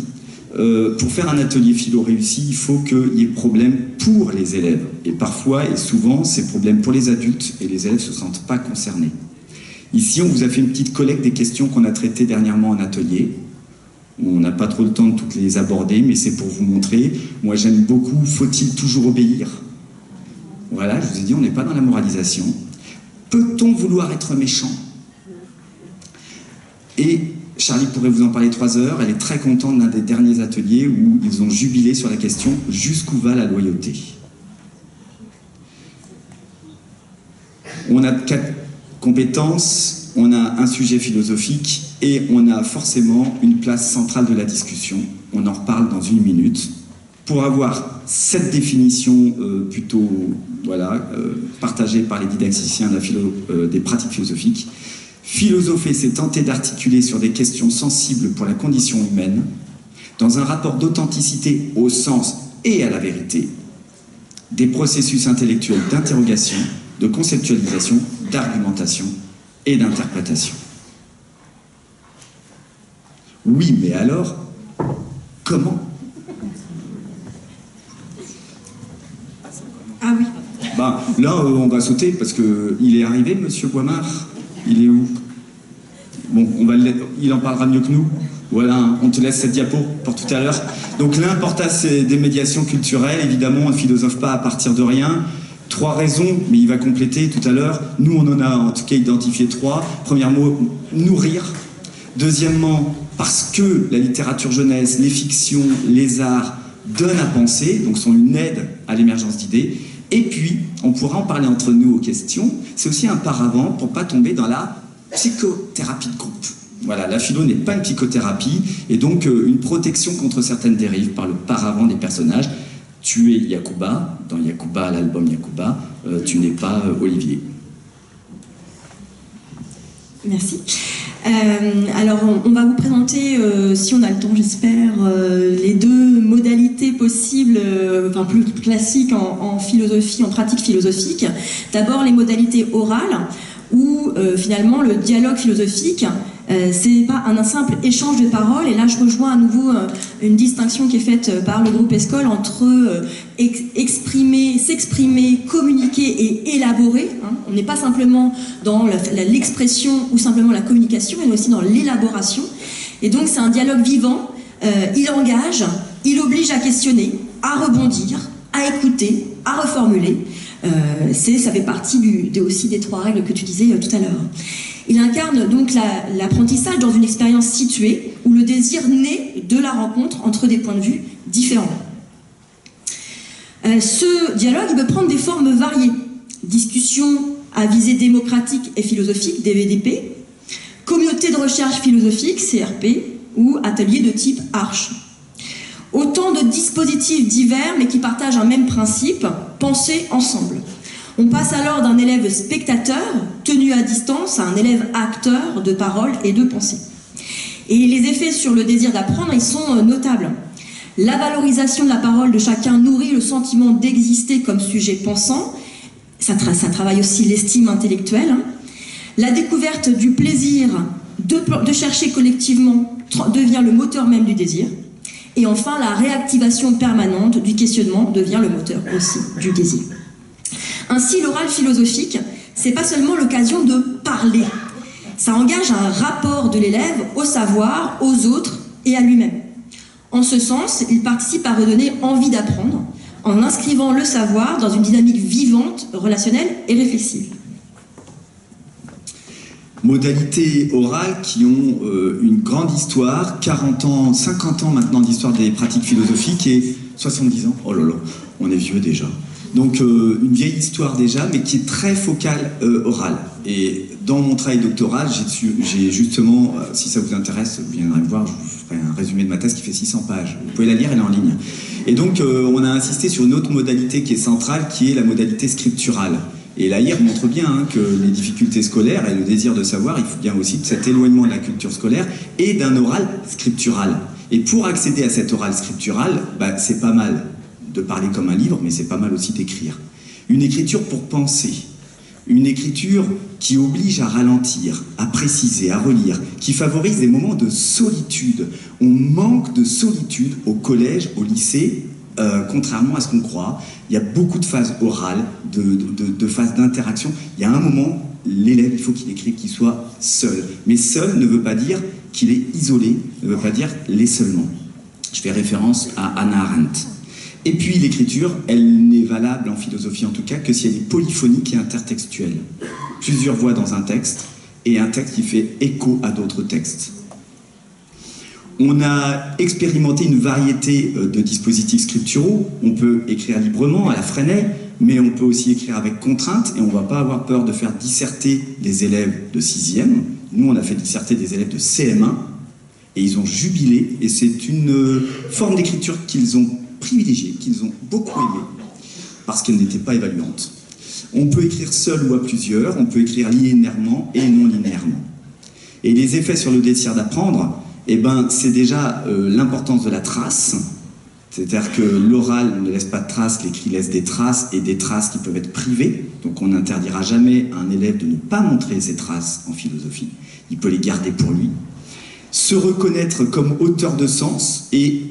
pour faire un atelier philo réussi, il faut qu'il y ait problème pour les élèves. Et parfois, et souvent, c'est problème pour les adultes et les élèves ne se sentent pas concernés. Ici, on vous a fait une petite collecte des questions qu'on a traitées dernièrement en atelier. On n'a pas trop le temps de toutes les aborder, mais c'est pour vous montrer. Moi, j'aime beaucoup « Faut-il toujours obéir ?» Voilà, je vous ai dit, on n'est pas dans la moralisation. Peut-on vouloir être méchant? Et Charlie pourrait vous en parler 3 heures. Elle est très contente d'un des derniers ateliers où ils ont jubilé sur la question « Jusqu'où va la loyauté ?» On a 4 compétences, on a un sujet philosophique et on a forcément une place centrale de la discussion. On en reparle dans 1 minute. Pour avoir cette définition plutôt partagée par les didacticiens des pratiques philosophiques, philosopher, c'est tenter d'articuler sur des questions sensibles pour la condition humaine, dans un rapport d'authenticité au sens et à la vérité, des processus intellectuels d'interrogation, de conceptualisation, d'argumentation et d'interprétation. Oui, mais alors, comment?
Ah oui.
Bah, là, on va sauter parce qu'il est arrivé, monsieur Boimard. Il est où? Bon, il en parlera mieux que nous. Voilà, on te laisse cette diapo pour tout à l'heure. Donc l'importance des médiations culturelles, évidemment, on ne philosophe pas à partir de rien. 3 raisons, mais il va compléter tout à l'heure. Nous, on en a en tout cas identifié 3. Premièrement, nourrir. Deuxièmement, parce que la littérature jeunesse, les fictions, les arts donnent à penser, donc sont une aide à l'émergence d'idées. Et puis, on pourra en parler entre nous aux questions. C'est aussi un paravent pour ne pas tomber dans la psychothérapie de groupe. Voilà, la philo n'est pas une psychothérapie, et donc une protection contre certaines dérives par le paravent des personnages. Tu es Yacouba, dans Yacouba, l'album Yacouba, tu n'es pas Olivier.
Merci. Alors, on va vous présenter, si on a le temps, j'espère, les deux modalités possibles, enfin plus classiques en philosophie, en pratique philosophique. D'abord, les modalités orales, où finalement le dialogue philosophique, c'est pas un simple échange de paroles. Et là, je rejoins à nouveau une distinction qui est faite par le groupe Escole entre exprimer, s'exprimer, communiquer et élaborer. Hein. On n'est pas simplement dans l'expression ou simplement la communication, mais aussi dans l'élaboration. Et donc, c'est un dialogue vivant. Il engage, il oblige à questionner, à rebondir, à écouter, à reformuler. Ça fait partie aussi des 3 règles que tu disais tout à l'heure. Il incarne donc l'apprentissage dans une expérience située où le désir naît de la rencontre entre des points de vue différents. Ce dialogue il peut prendre des formes variées. Discussion à visée démocratique et philosophique, DVDP, communauté de recherche philosophique, CRP, ou atelier de type Arche. Autant de dispositifs divers mais qui partagent un même principe, penser ensemble. On passe alors d'un élève spectateur, tenu à distance, à un élève acteur de parole et de pensée. Et les effets sur le désir d'apprendre, ils sont notables. La valorisation de la parole de chacun nourrit le sentiment d'exister comme sujet pensant. Ça travaille aussi l'estime intellectuelle. La découverte du plaisir de chercher collectivement devient le moteur même du désir. Et enfin, la réactivation permanente du questionnement devient le moteur aussi du désir. Ainsi, l'oral philosophique, c'est pas seulement l'occasion de parler. Ça engage un rapport de l'élève au savoir, aux autres et à lui-même. En ce sens, il participe à redonner envie d'apprendre en inscrivant le savoir dans une dynamique vivante, relationnelle et réflexive.
Modalités orales qui ont une grande histoire, 40 ans, 50 ans maintenant d'histoire des pratiques philosophiques et 70 ans, oh là là, on est vieux déjà. Donc une vieille histoire déjà, mais qui est très focale orale. Et dans mon travail doctoral, j'ai justement, si ça vous intéresse, vous viendrez me voir, je vous ferai un résumé de ma thèse qui fait 600 pages. Vous pouvez la lire, elle est en ligne. Et donc on a insisté sur une autre modalité qui est centrale, qui est la modalité scripturale. Et l'AIR montre bien que les difficultés scolaires et le désir de savoir, il faut bien aussi de cet éloignement de la culture scolaire et d'un oral scriptural. Et pour accéder à cet oral scriptural, c'est pas mal de parler comme un livre, mais c'est pas mal aussi d'écrire. Une écriture pour penser, une écriture qui oblige à ralentir, à préciser, à relire, qui favorise des moments de solitude. On manque de solitude au collège, au lycée, contrairement à ce qu'on croit. Il y a beaucoup de phases orales, de phases d'interaction. Il y a un moment, l'élève, il faut qu'il écrive, qu'il soit seul. Mais seul ne veut pas dire qu'il est isolé, ne veut pas dire l'essolement. Je fais référence à Hannah Arendt. Et puis l'écriture, elle n'est valable en philosophie en tout cas que si elle est polyphonique et intertextuelle. Plusieurs voix dans un texte et un texte qui fait écho à d'autres textes. On a expérimenté une variété de dispositifs scripturaux. On peut écrire librement à la Freinet, mais on peut aussi écrire avec contrainte et on ne va pas avoir peur de faire disserter des élèves de 6e. Nous, on a fait disserter des élèves de CM1 et ils ont jubilé. Et c'est une forme d'écriture qu'ils ont privilégiée, qu'ils ont beaucoup aimée, parce qu'elle n'était pas évaluante. On peut écrire seul ou à plusieurs, on peut écrire linéairement et non linéairement. Et les effets sur le désir d'apprendre, c'est déjà l'importance de la trace, c'est-à-dire que l'oral ne laisse pas de traces, l'écrit laisse des traces, et des traces qui peuvent être privées, donc on n'interdira jamais à un élève de ne pas montrer ses traces en philosophie, il peut les garder pour lui. Se reconnaître comme auteur de sens, et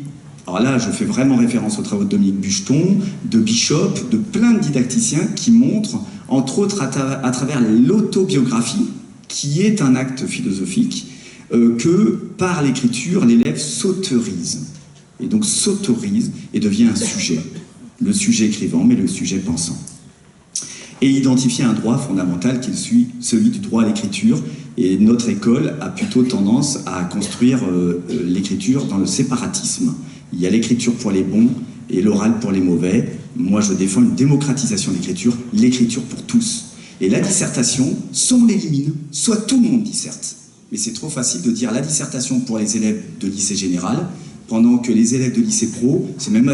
alors là je fais vraiment référence aux travaux de Dominique Bucheton, de Bishop, de plein de didacticiens qui montrent, entre autres à travers l'autobiographie, qui est un acte philosophique, que par l'écriture, l'élève s'autorise. Et donc s'autorise et devient un sujet. Le sujet écrivant, mais le sujet pensant. Et identifier un droit fondamental qui suit celui du droit à l'écriture. Et notre école a plutôt tendance à construire l'écriture dans le séparatisme. Il y a l'écriture pour les bons et l'oral pour les mauvais. Moi, je défends une démocratisation de l'écriture pour tous. Et la dissertation, soit on l'élimine, soit tout le monde disserte. mais c'est trop facile de dire la dissertation pour les élèves de lycée général, pendant que les élèves de lycée pro, c'est même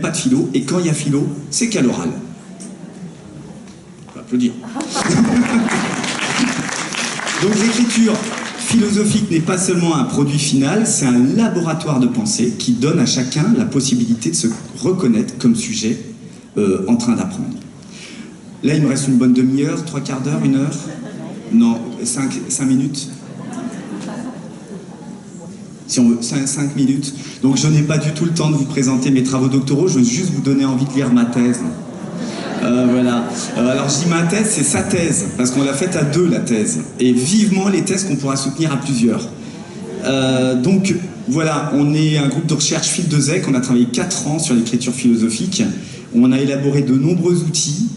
pas de philo, et quand il y a philo, c'est qu'à l'oral. On va applaudir. Donc l'écriture philosophique n'est pas seulement un produit final, c'est un laboratoire de pensée qui donne à chacun la possibilité de se reconnaître comme sujet en train d'apprendre. Là, il me reste une bonne demi-heure, 3/4 d'heure, 1 heure? Non, 5 minutes. Si on veut, 5 minutes. Donc je n'ai pas du tout le temps de vous présenter mes travaux doctoraux, je veux juste vous donner envie de lire ma thèse. Voilà. Alors je dis ma thèse, c'est sa thèse, parce qu'on l'a faite à 2 la thèse. Et vivement les thèses qu'on pourra soutenir à plusieurs. Donc voilà, on est un groupe de recherche Fil de Zec, on a travaillé 4 ans sur l'écriture philosophique. On a élaboré de nombreux outils.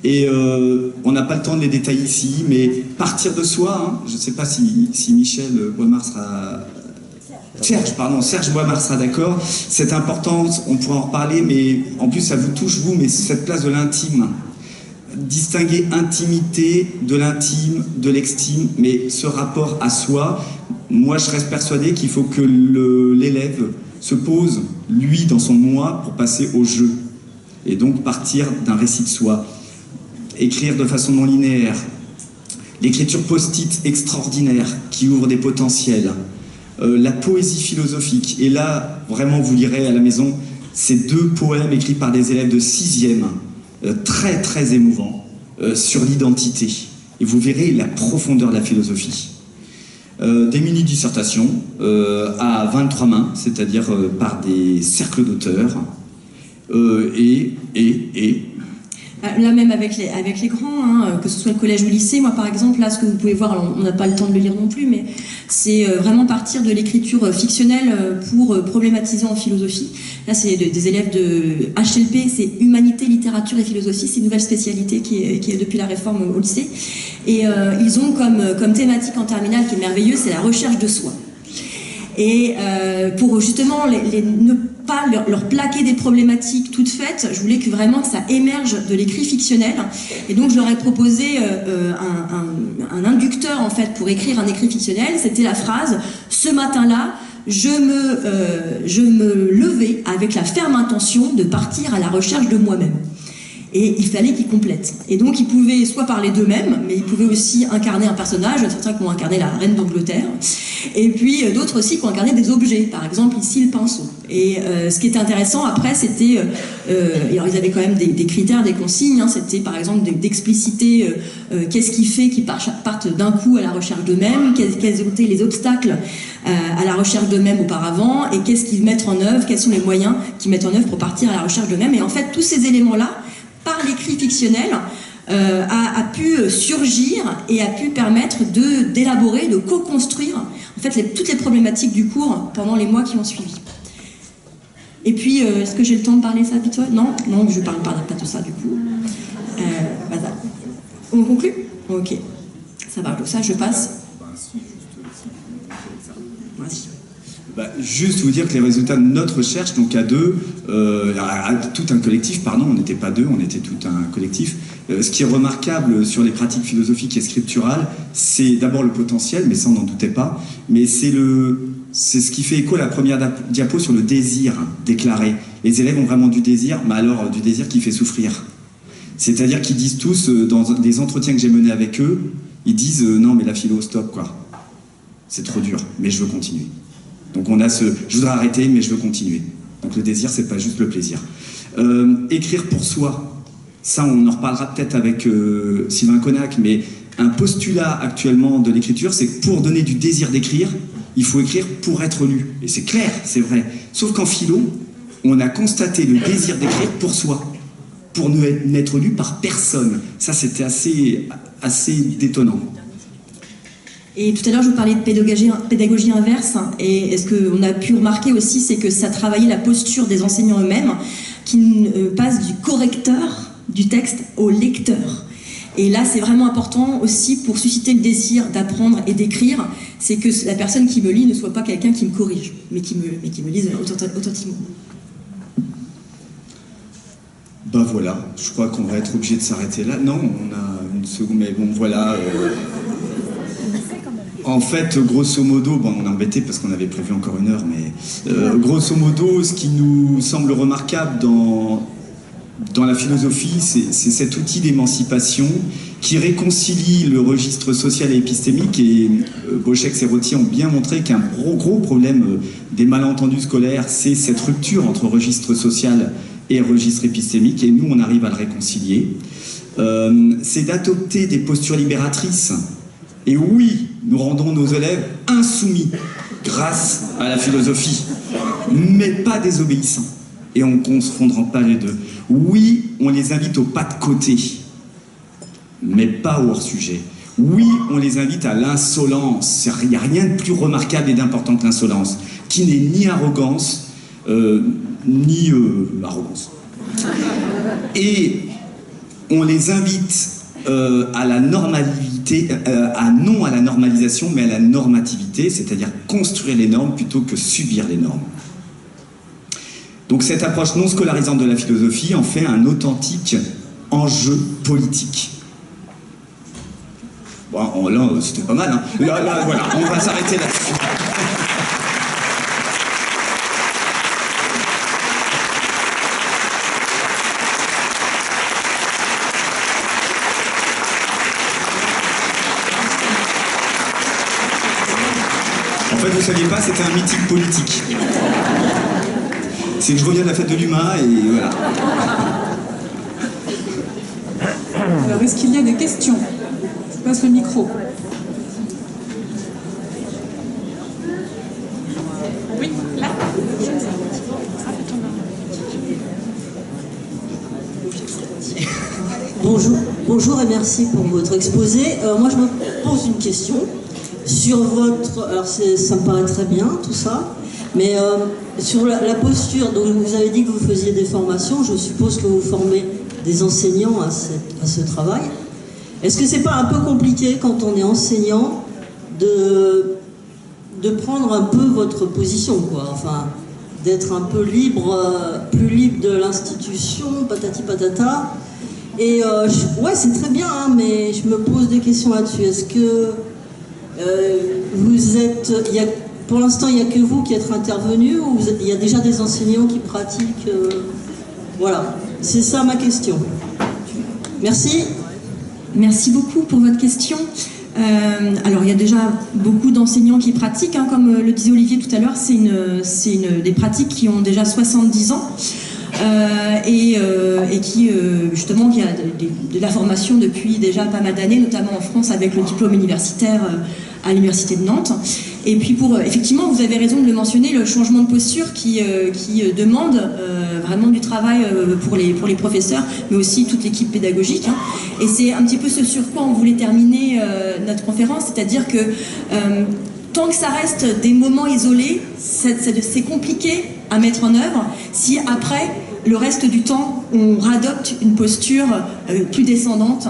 Et on n'a pas le temps de les détailler ici, mais partir de soi, hein, je ne sais pas si Michel Boimard sera... Serge Boimard sera d'accord. Cette importance, on pourra en reparler, mais en plus ça vous touche vous, mais cette place de l'intime. Distinguer intimité de l'intime, de l'extime, mais ce rapport à soi, moi je reste persuadé qu'il faut que l'élève se pose, lui, dans son moi, pour passer au jeu. Et donc partir d'un récit de soi. Écrire de façon non linéaire. L'écriture post-it extraordinaire qui ouvre des potentiels. La poésie philosophique. Et là, vraiment, vous lirez à la maison ces 2 poèmes écrits par des élèves de 6e, très très émouvants, sur l'identité. Et vous verrez la profondeur de la philosophie. Des mini-dissertations à 23 mains, c'est-à-dire par des cercles d'auteurs.
Là même avec les grands, hein, que ce soit le collège ou le lycée, moi par exemple, là ce que vous pouvez voir, alors, on n'a pas le temps de le lire non plus, mais c'est vraiment partir de l'écriture fictionnelle pour problématiser en philosophie. Là c'est des élèves de HLP, c'est Humanité, Littérature et Philosophie, c'est une nouvelle spécialité qui est depuis la réforme au lycée. Et ils ont comme thématique en terminale qui est merveilleuse, c'est la recherche de soi. Et pour justement ne pas leur plaquer des problématiques toutes faites, je voulais que vraiment ça émerge de l'écrit fictionnel. Et donc je leur ai proposé un inducteur en fait pour écrire un écrit fictionnel. C'était la phrase « Ce matin-là, je me levais avec la ferme intention de partir à la recherche de moi-même ». Et il fallait qu'ils complètent. Et donc ils pouvaient soit parler d'eux-mêmes, mais ils pouvaient aussi incarner un personnage, certains qui ont incarné la reine d'Angleterre, et puis d'autres aussi qui ont incarné des objets, par exemple ici le pinceau. Et ce qui était intéressant après, c'était, alors ils avaient quand même des critères, des consignes, hein, c'était par exemple d'expliciter qu'est-ce qui fait qu'ils partent d'un coup à la recherche d'eux-mêmes, quels ont été les obstacles à la recherche d'eux-mêmes auparavant, et qu'est-ce qu'ils mettent en œuvre, quels sont les moyens qu'ils mettent en œuvre pour partir à la recherche d'eux-mêmes. Et en fait, tous ces éléments-là, par l'écrit fictionnel, a pu surgir et a pu permettre d'élaborer, de co-construire en fait toutes les problématiques du cours pendant les mois qui ont suivi. Et puis, est-ce que j'ai le temps de parler ça vite? Non, je ne parle pas de ça du coup. Voilà. On conclut? Ok, ça va, ça je passe. Vas-y.
Juste vous dire que les résultats de notre recherche, donc à 2, tout un collectif, pardon, on n'était pas 2, on était tout un collectif. Ce qui est remarquable sur les pratiques philosophiques et scripturales, c'est d'abord le potentiel, mais ça on n'en doutait pas, mais c'est ce qui fait écho à la première diapo sur le désir déclaré. Les élèves ont vraiment du désir, mais alors du désir qui fait souffrir. C'est-à-dire qu'ils disent tous, dans des entretiens que j'ai menés avec eux, ils disent non mais la philo, stop quoi. C'est trop dur, mais je veux continuer. Donc on a je voudrais arrêter, mais je veux continuer. Donc le désir, c'est pas juste le plaisir. Écrire pour soi, ça on en reparlera peut-être avec Sylvain Connac, mais un postulat actuellement de l'écriture, c'est que pour donner du désir d'écrire, il faut écrire pour être lu. Et c'est clair, c'est vrai. Sauf qu'en philo, on a constaté le désir d'écrire pour soi, pour n'être lu par personne. Ça, c'était assez détonnant.
Et tout à l'heure, je vous parlais de pédagogie inverse, et ce qu'on a pu remarquer aussi, c'est que ça travaillait la posture des enseignants eux-mêmes, qui passent du correcteur du texte au lecteur. Et là, c'est vraiment important aussi pour susciter le désir d'apprendre et d'écrire, c'est que la personne qui me lit ne soit pas quelqu'un qui me corrige, mais qui me lise authentiquement.
Ben voilà, je crois qu'on va être obligé de s'arrêter là. Non, on a une seconde, mais bon, voilà. En fait, grosso modo, bon, on est embêté parce qu'on avait prévu encore 1 heure, mais grosso modo, ce qui nous semble remarquable dans la philosophie, c'est cet outil d'émancipation qui réconcilie le registre social et épistémique. Et Boschek et Rottier ont bien montré qu'un gros problème des malentendus scolaires, c'est cette rupture entre registre social et registre épistémique. Et nous, on arrive à le réconcilier. C'est d'adopter des postures libératrices. Et oui, nous rendons nos élèves insoumis grâce à la philosophie, mais pas désobéissants. Et on ne confondra pas les deux. Oui, on les invite au pas de côté, mais pas au hors-sujet. Oui, on les invite à l'insolence. Il n'y a rien de plus remarquable et d'important que l'insolence, qui n'est ni arrogance, ni arrogance. Et on les invite à la normalité, non à la normalisation, mais à la normativité, c'est-à-dire construire les normes plutôt que subir les normes. Donc cette approche non scolarisante de la philosophie en fait un authentique enjeu politique. Bon, là, c'était pas mal, hein. Là, voilà, on va s'arrêter là-dessus. En fait, vous saviez pas, c'était un meeting politique. C'est que je reviens de la fête de l'UMA et voilà.
Alors, est-ce qu'il y a des questions? Je passe le micro. Oui, là.
Bonjour et merci pour votre exposé. Moi, je me pose une question sur votre... Alors, ça me paraît très bien, tout ça. Mais sur la posture, donc vous avez dit que vous faisiez des formations, je suppose que vous formez des enseignants à ce travail. Est-ce que c'est pas un peu compliqué quand on est enseignant de prendre un peu votre position, quoi, enfin, d'être un peu libre, plus libre de l'institution, patati patata. Et ouais, c'est très bien, hein, mais je me pose des questions là-dessus. Est-ce que vous êtes... Pour l'instant, il n'y a que vous qui êtes intervenu ou il y a déjà des enseignants qui pratiquent Voilà, c'est ça ma question. Merci.
Merci beaucoup pour votre question. Alors, il y a déjà beaucoup d'enseignants qui pratiquent, hein, comme le disait Olivier tout à l'heure, c'est des pratiques qui ont déjà 70 ans. Et qui justement il y a de la formation depuis déjà pas mal d'années, notamment en France avec le diplôme universitaire à l'université de Nantes. Et puis effectivement, vous avez raison de le mentionner, le changement de posture qui demande vraiment du travail pour les professeurs, mais aussi toute l'équipe pédagogique, hein. Et c'est un petit peu ce sur quoi on voulait terminer notre conférence, c'est-à-dire que tant que ça reste des moments isolés, c'est compliqué à mettre en œuvre si après, le reste du temps, on radopte une posture plus descendante.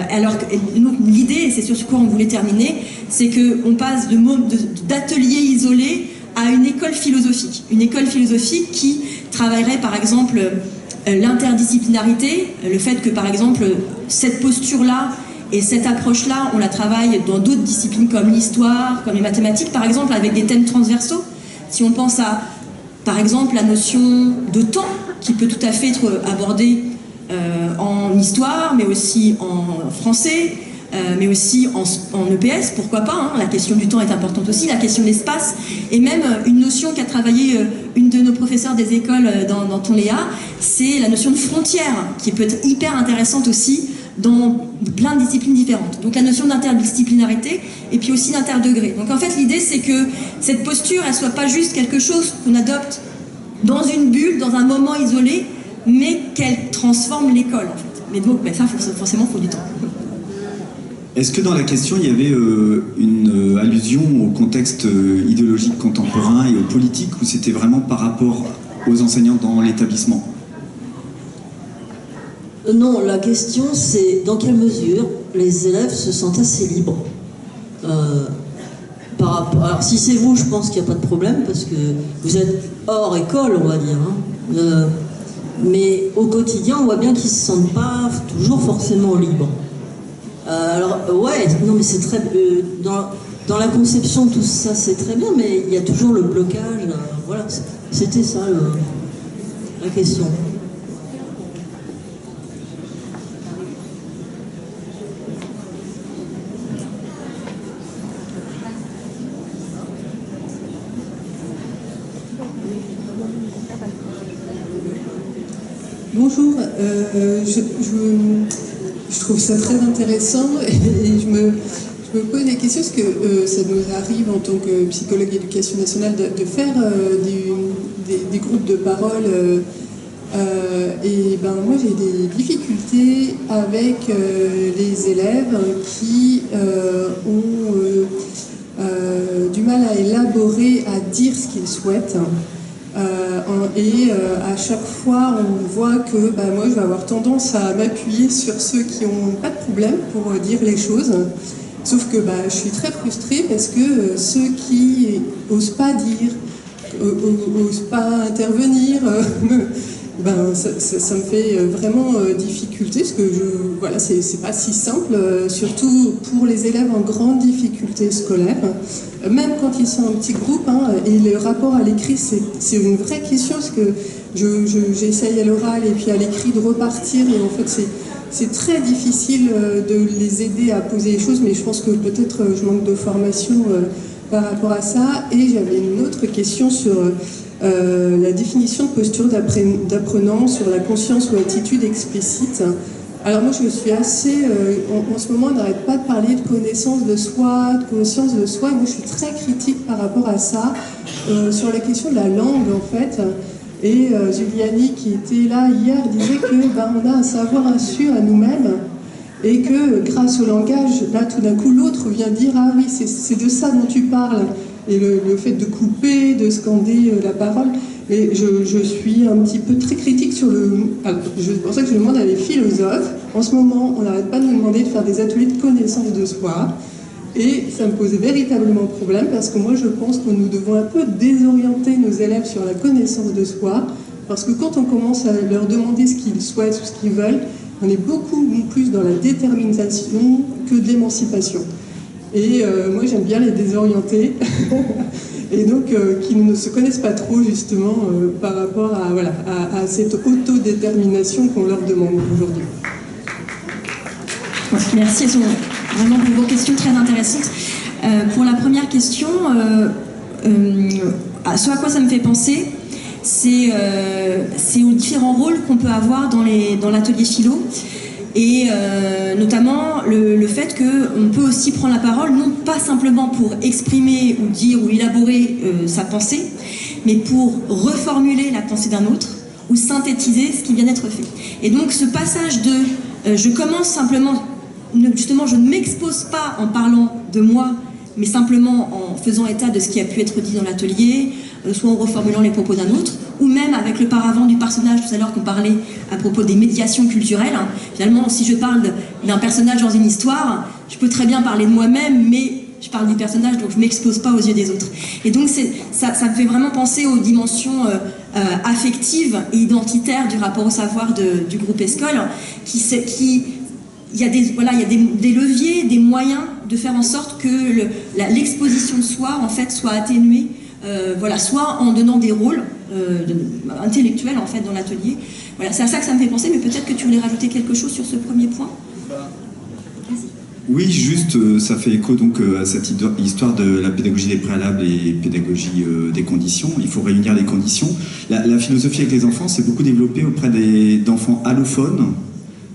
Alors que l'idée, et c'est sur ce quoi on voulait terminer, c'est qu'on passe d'ateliers isolés à une école philosophique. Une école philosophique qui travaillerait par exemple l'interdisciplinarité, le fait que par exemple cette posture-là et cette approche-là, on la travaille dans d'autres disciplines comme l'histoire, comme les mathématiques, par exemple avec des thèmes transversaux. Si on pense à, par exemple, la notion de temps, qui peut tout à fait être abordée en histoire, mais aussi en français, mais aussi en EPS, pourquoi pas, hein. La question du temps est importante aussi, la question de l'espace, et même une notion qu'a travaillé une de nos professeurs des écoles dans ton Léa, c'est la notion de frontière, qui peut être hyper intéressante aussi dans plein de disciplines différentes. Donc la notion d'interdisciplinarité et puis aussi d'interdegré. Donc en fait l'idée c'est que cette posture elle soit pas juste quelque chose qu'on adopte dans une bulle, dans un moment isolé, mais qu'elle transforme l'école en fait. Mais donc ça forcément faut du temps.
Est-ce que dans la question il y avait une allusion au contexte idéologique contemporain et aux politiques, ou c'était vraiment par rapport aux enseignants dans l'établissement ?
Non, la question c'est dans quelle mesure les élèves se sentent assez libres par rapport... Alors si c'est vous, je pense qu'il n'y a pas de problème parce que vous êtes hors école, on va dire, hein. Mais au quotidien, on voit bien qu'ils ne se sentent pas toujours forcément libres. Alors ouais, non mais c'est très... dans la conception, tout ça, c'est très bien, mais il y a toujours le blocage. Voilà, c'était ça la question.
Bonjour, je trouve ça très intéressant et je me pose des questions parce que ça nous arrive en tant que psychologue éducation nationale de faire des groupes de parole et ben moi j'ai des difficultés avec les élèves qui ont du mal à élaborer, à dire ce qu'ils souhaitent. À chaque fois, on voit que moi, je vais avoir tendance à m'appuyer sur ceux qui n'ont pas de problème pour dire les choses. Sauf que je suis très frustrée parce que ceux qui n'osent pas dire, n'osent pas intervenir, ça me fait vraiment difficulté parce que voilà, c'est pas si simple, surtout pour les élèves en grande difficulté scolaire. Même quand ils sont en petit groupe, et le rapport à l'écrit, c'est une vraie question parce que j'essaye à l'oral et puis à l'écrit de repartir et en fait c'est très difficile de les aider à poser les choses, mais je pense que peut-être je manque de formation par rapport à ça. Et j'avais une autre question sur la définition de posture d'apprenant, sur la conscience ou attitude explicite. Alors moi je suis assez, en ce moment on n'arrête pas de parler de connaissance de soi, de conscience de soi, et moi je suis très critique par rapport à ça, sur la question de la langue en fait. Et Giuliani qui était là hier disait que on a un savoir insu à nous-mêmes et que grâce au langage, là tout d'un coup l'autre vient dire « Ah oui, c'est de ça dont tu parles ». Et le fait de couper, de scander la parole. Mais je suis un petit peu très critique sur le... C'est pour ça que je demande à les philosophes. En ce moment, on n'arrête pas de nous demander de faire des ateliers de connaissance de soi. Et ça me pose véritablement problème parce que moi, je pense que nous devons un peu désorienter nos élèves sur la connaissance de soi. Parce que quand on commence à leur demander ce qu'ils souhaitent ou ce qu'ils veulent, on est beaucoup plus dans la détermination que de l'émancipation. Et moi, j'aime bien les désorienter. Et donc, qui ne se connaissent pas trop, justement, par rapport à cette autodétermination qu'on leur demande aujourd'hui.
Merci, elles sont vraiment pour vos questions très intéressantes. Pour la première question, ce à quoi ça me fait penser, c'est aux différents rôles qu'on peut avoir dans l'atelier philo. Et notamment le fait qu'on peut aussi prendre la parole, non pas simplement pour exprimer ou dire ou élaborer sa pensée, mais pour reformuler la pensée d'un autre ou synthétiser ce qui vient d'être fait. Et donc ce passage de je commence simplement, justement je ne m'expose pas en parlant de moi, mais simplement en faisant état de ce qui a pu être dit dans l'atelier, soit en reformulant les propos d'un autre, ou même avec le paravent du personnage, tout à l'heure qu'on parlait à propos des médiations culturelles. Finalement, si je parle d'un personnage dans une histoire, je peux très bien parler de moi-même, mais je parle du personnage, donc je ne m'expose pas aux yeux des autres. Et donc ça me fait vraiment penser aux dimensions affectives et identitaires du rapport au savoir du groupe Escole, il y a des leviers, des moyens de faire en sorte que l'exposition de soi en fait soit atténuée, soit en donnant des rôles intellectuels en fait dans l'atelier. Voilà, c'est à ça que ça me fait penser, mais peut-être que tu voulais rajouter quelque chose sur ce premier point.
Oui, juste, ça fait écho donc à cette histoire de la pédagogie des préalables et pédagogie des conditions. Il faut réunir les conditions. La philosophie avec les enfants, c'est beaucoup développé auprès d'enfants allophones,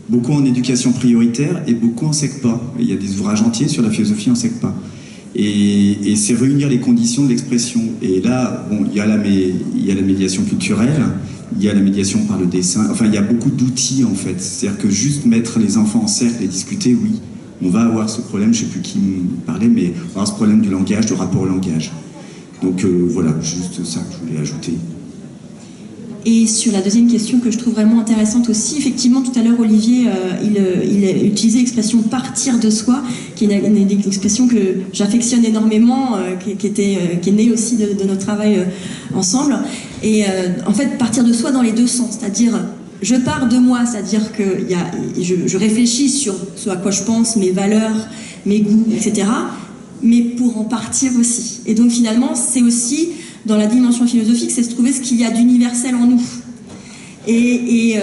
beaucoup en éducation prioritaire et beaucoup en SECPA. Il y a des ouvrages entiers sur la philosophie en SECPA. Et c'est réunir les conditions de l'expression. Et là, bon, il y a la médiation culturelle, il y a la médiation par le dessin, enfin il y a beaucoup d'outils en fait. C'est-à-dire que juste mettre les enfants en cercle et discuter, oui, on va avoir ce problème, je ne sais plus qui me parlait, mais on va avoir ce problème du langage, du rapport au langage. Donc voilà, juste ça que je voulais ajouter.
Et sur la deuxième question que je trouve vraiment intéressante aussi, effectivement tout à l'heure Olivier il a utilisé l'expression partir de soi, qui est une expression que j'affectionne énormément, qui est née aussi de notre travail ensemble. Et en fait partir de soi dans les deux sens, c'est-à-dire je pars de moi, c'est-à-dire que je réfléchis sur ce à quoi je pense, mes valeurs, mes goûts, etc. mais pour en partir aussi. Et donc finalement, c'est aussi, dans la dimension philosophique, c'est de trouver ce qu'il y a d'universel en nous. Et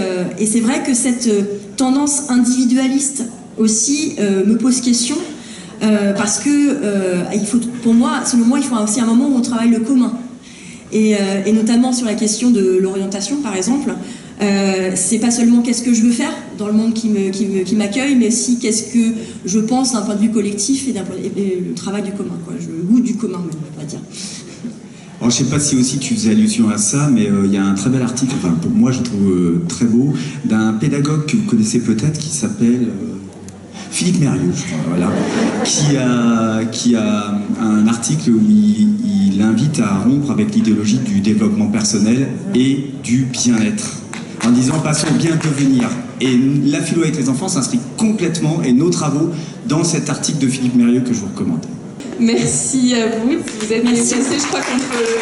c'est vrai que cette tendance individualiste aussi me pose question, parce que il faut, pour moi, selon moi, il faut aussi un moment où on travaille le commun. Et notamment sur la question de l'orientation, par exemple, c'est pas seulement qu'est-ce que je veux faire dans le monde qui m'accueille, mais aussi qu'est-ce que je pense d'un point de vue collectif et le travail du commun, quoi. Le goût du commun, même, on va dire.
Alors, je ne sais pas si aussi tu faisais allusion à ça, mais il y a un très bel article, enfin pour moi je le trouve très beau, d'un pédagogue que vous connaissez peut-être qui s'appelle Philippe Mérieux, je crois, voilà, qui a un article où il invite à rompre avec l'idéologie du développement personnel et du bien-être, en disant passons au bien devenir. Et la philo avec les enfants s'inscrit complètement, et nos travaux, dans cet article de Philippe Mérieux que je vous recommande.
Merci à vous. Vous êtes passé, je crois qu'on peut...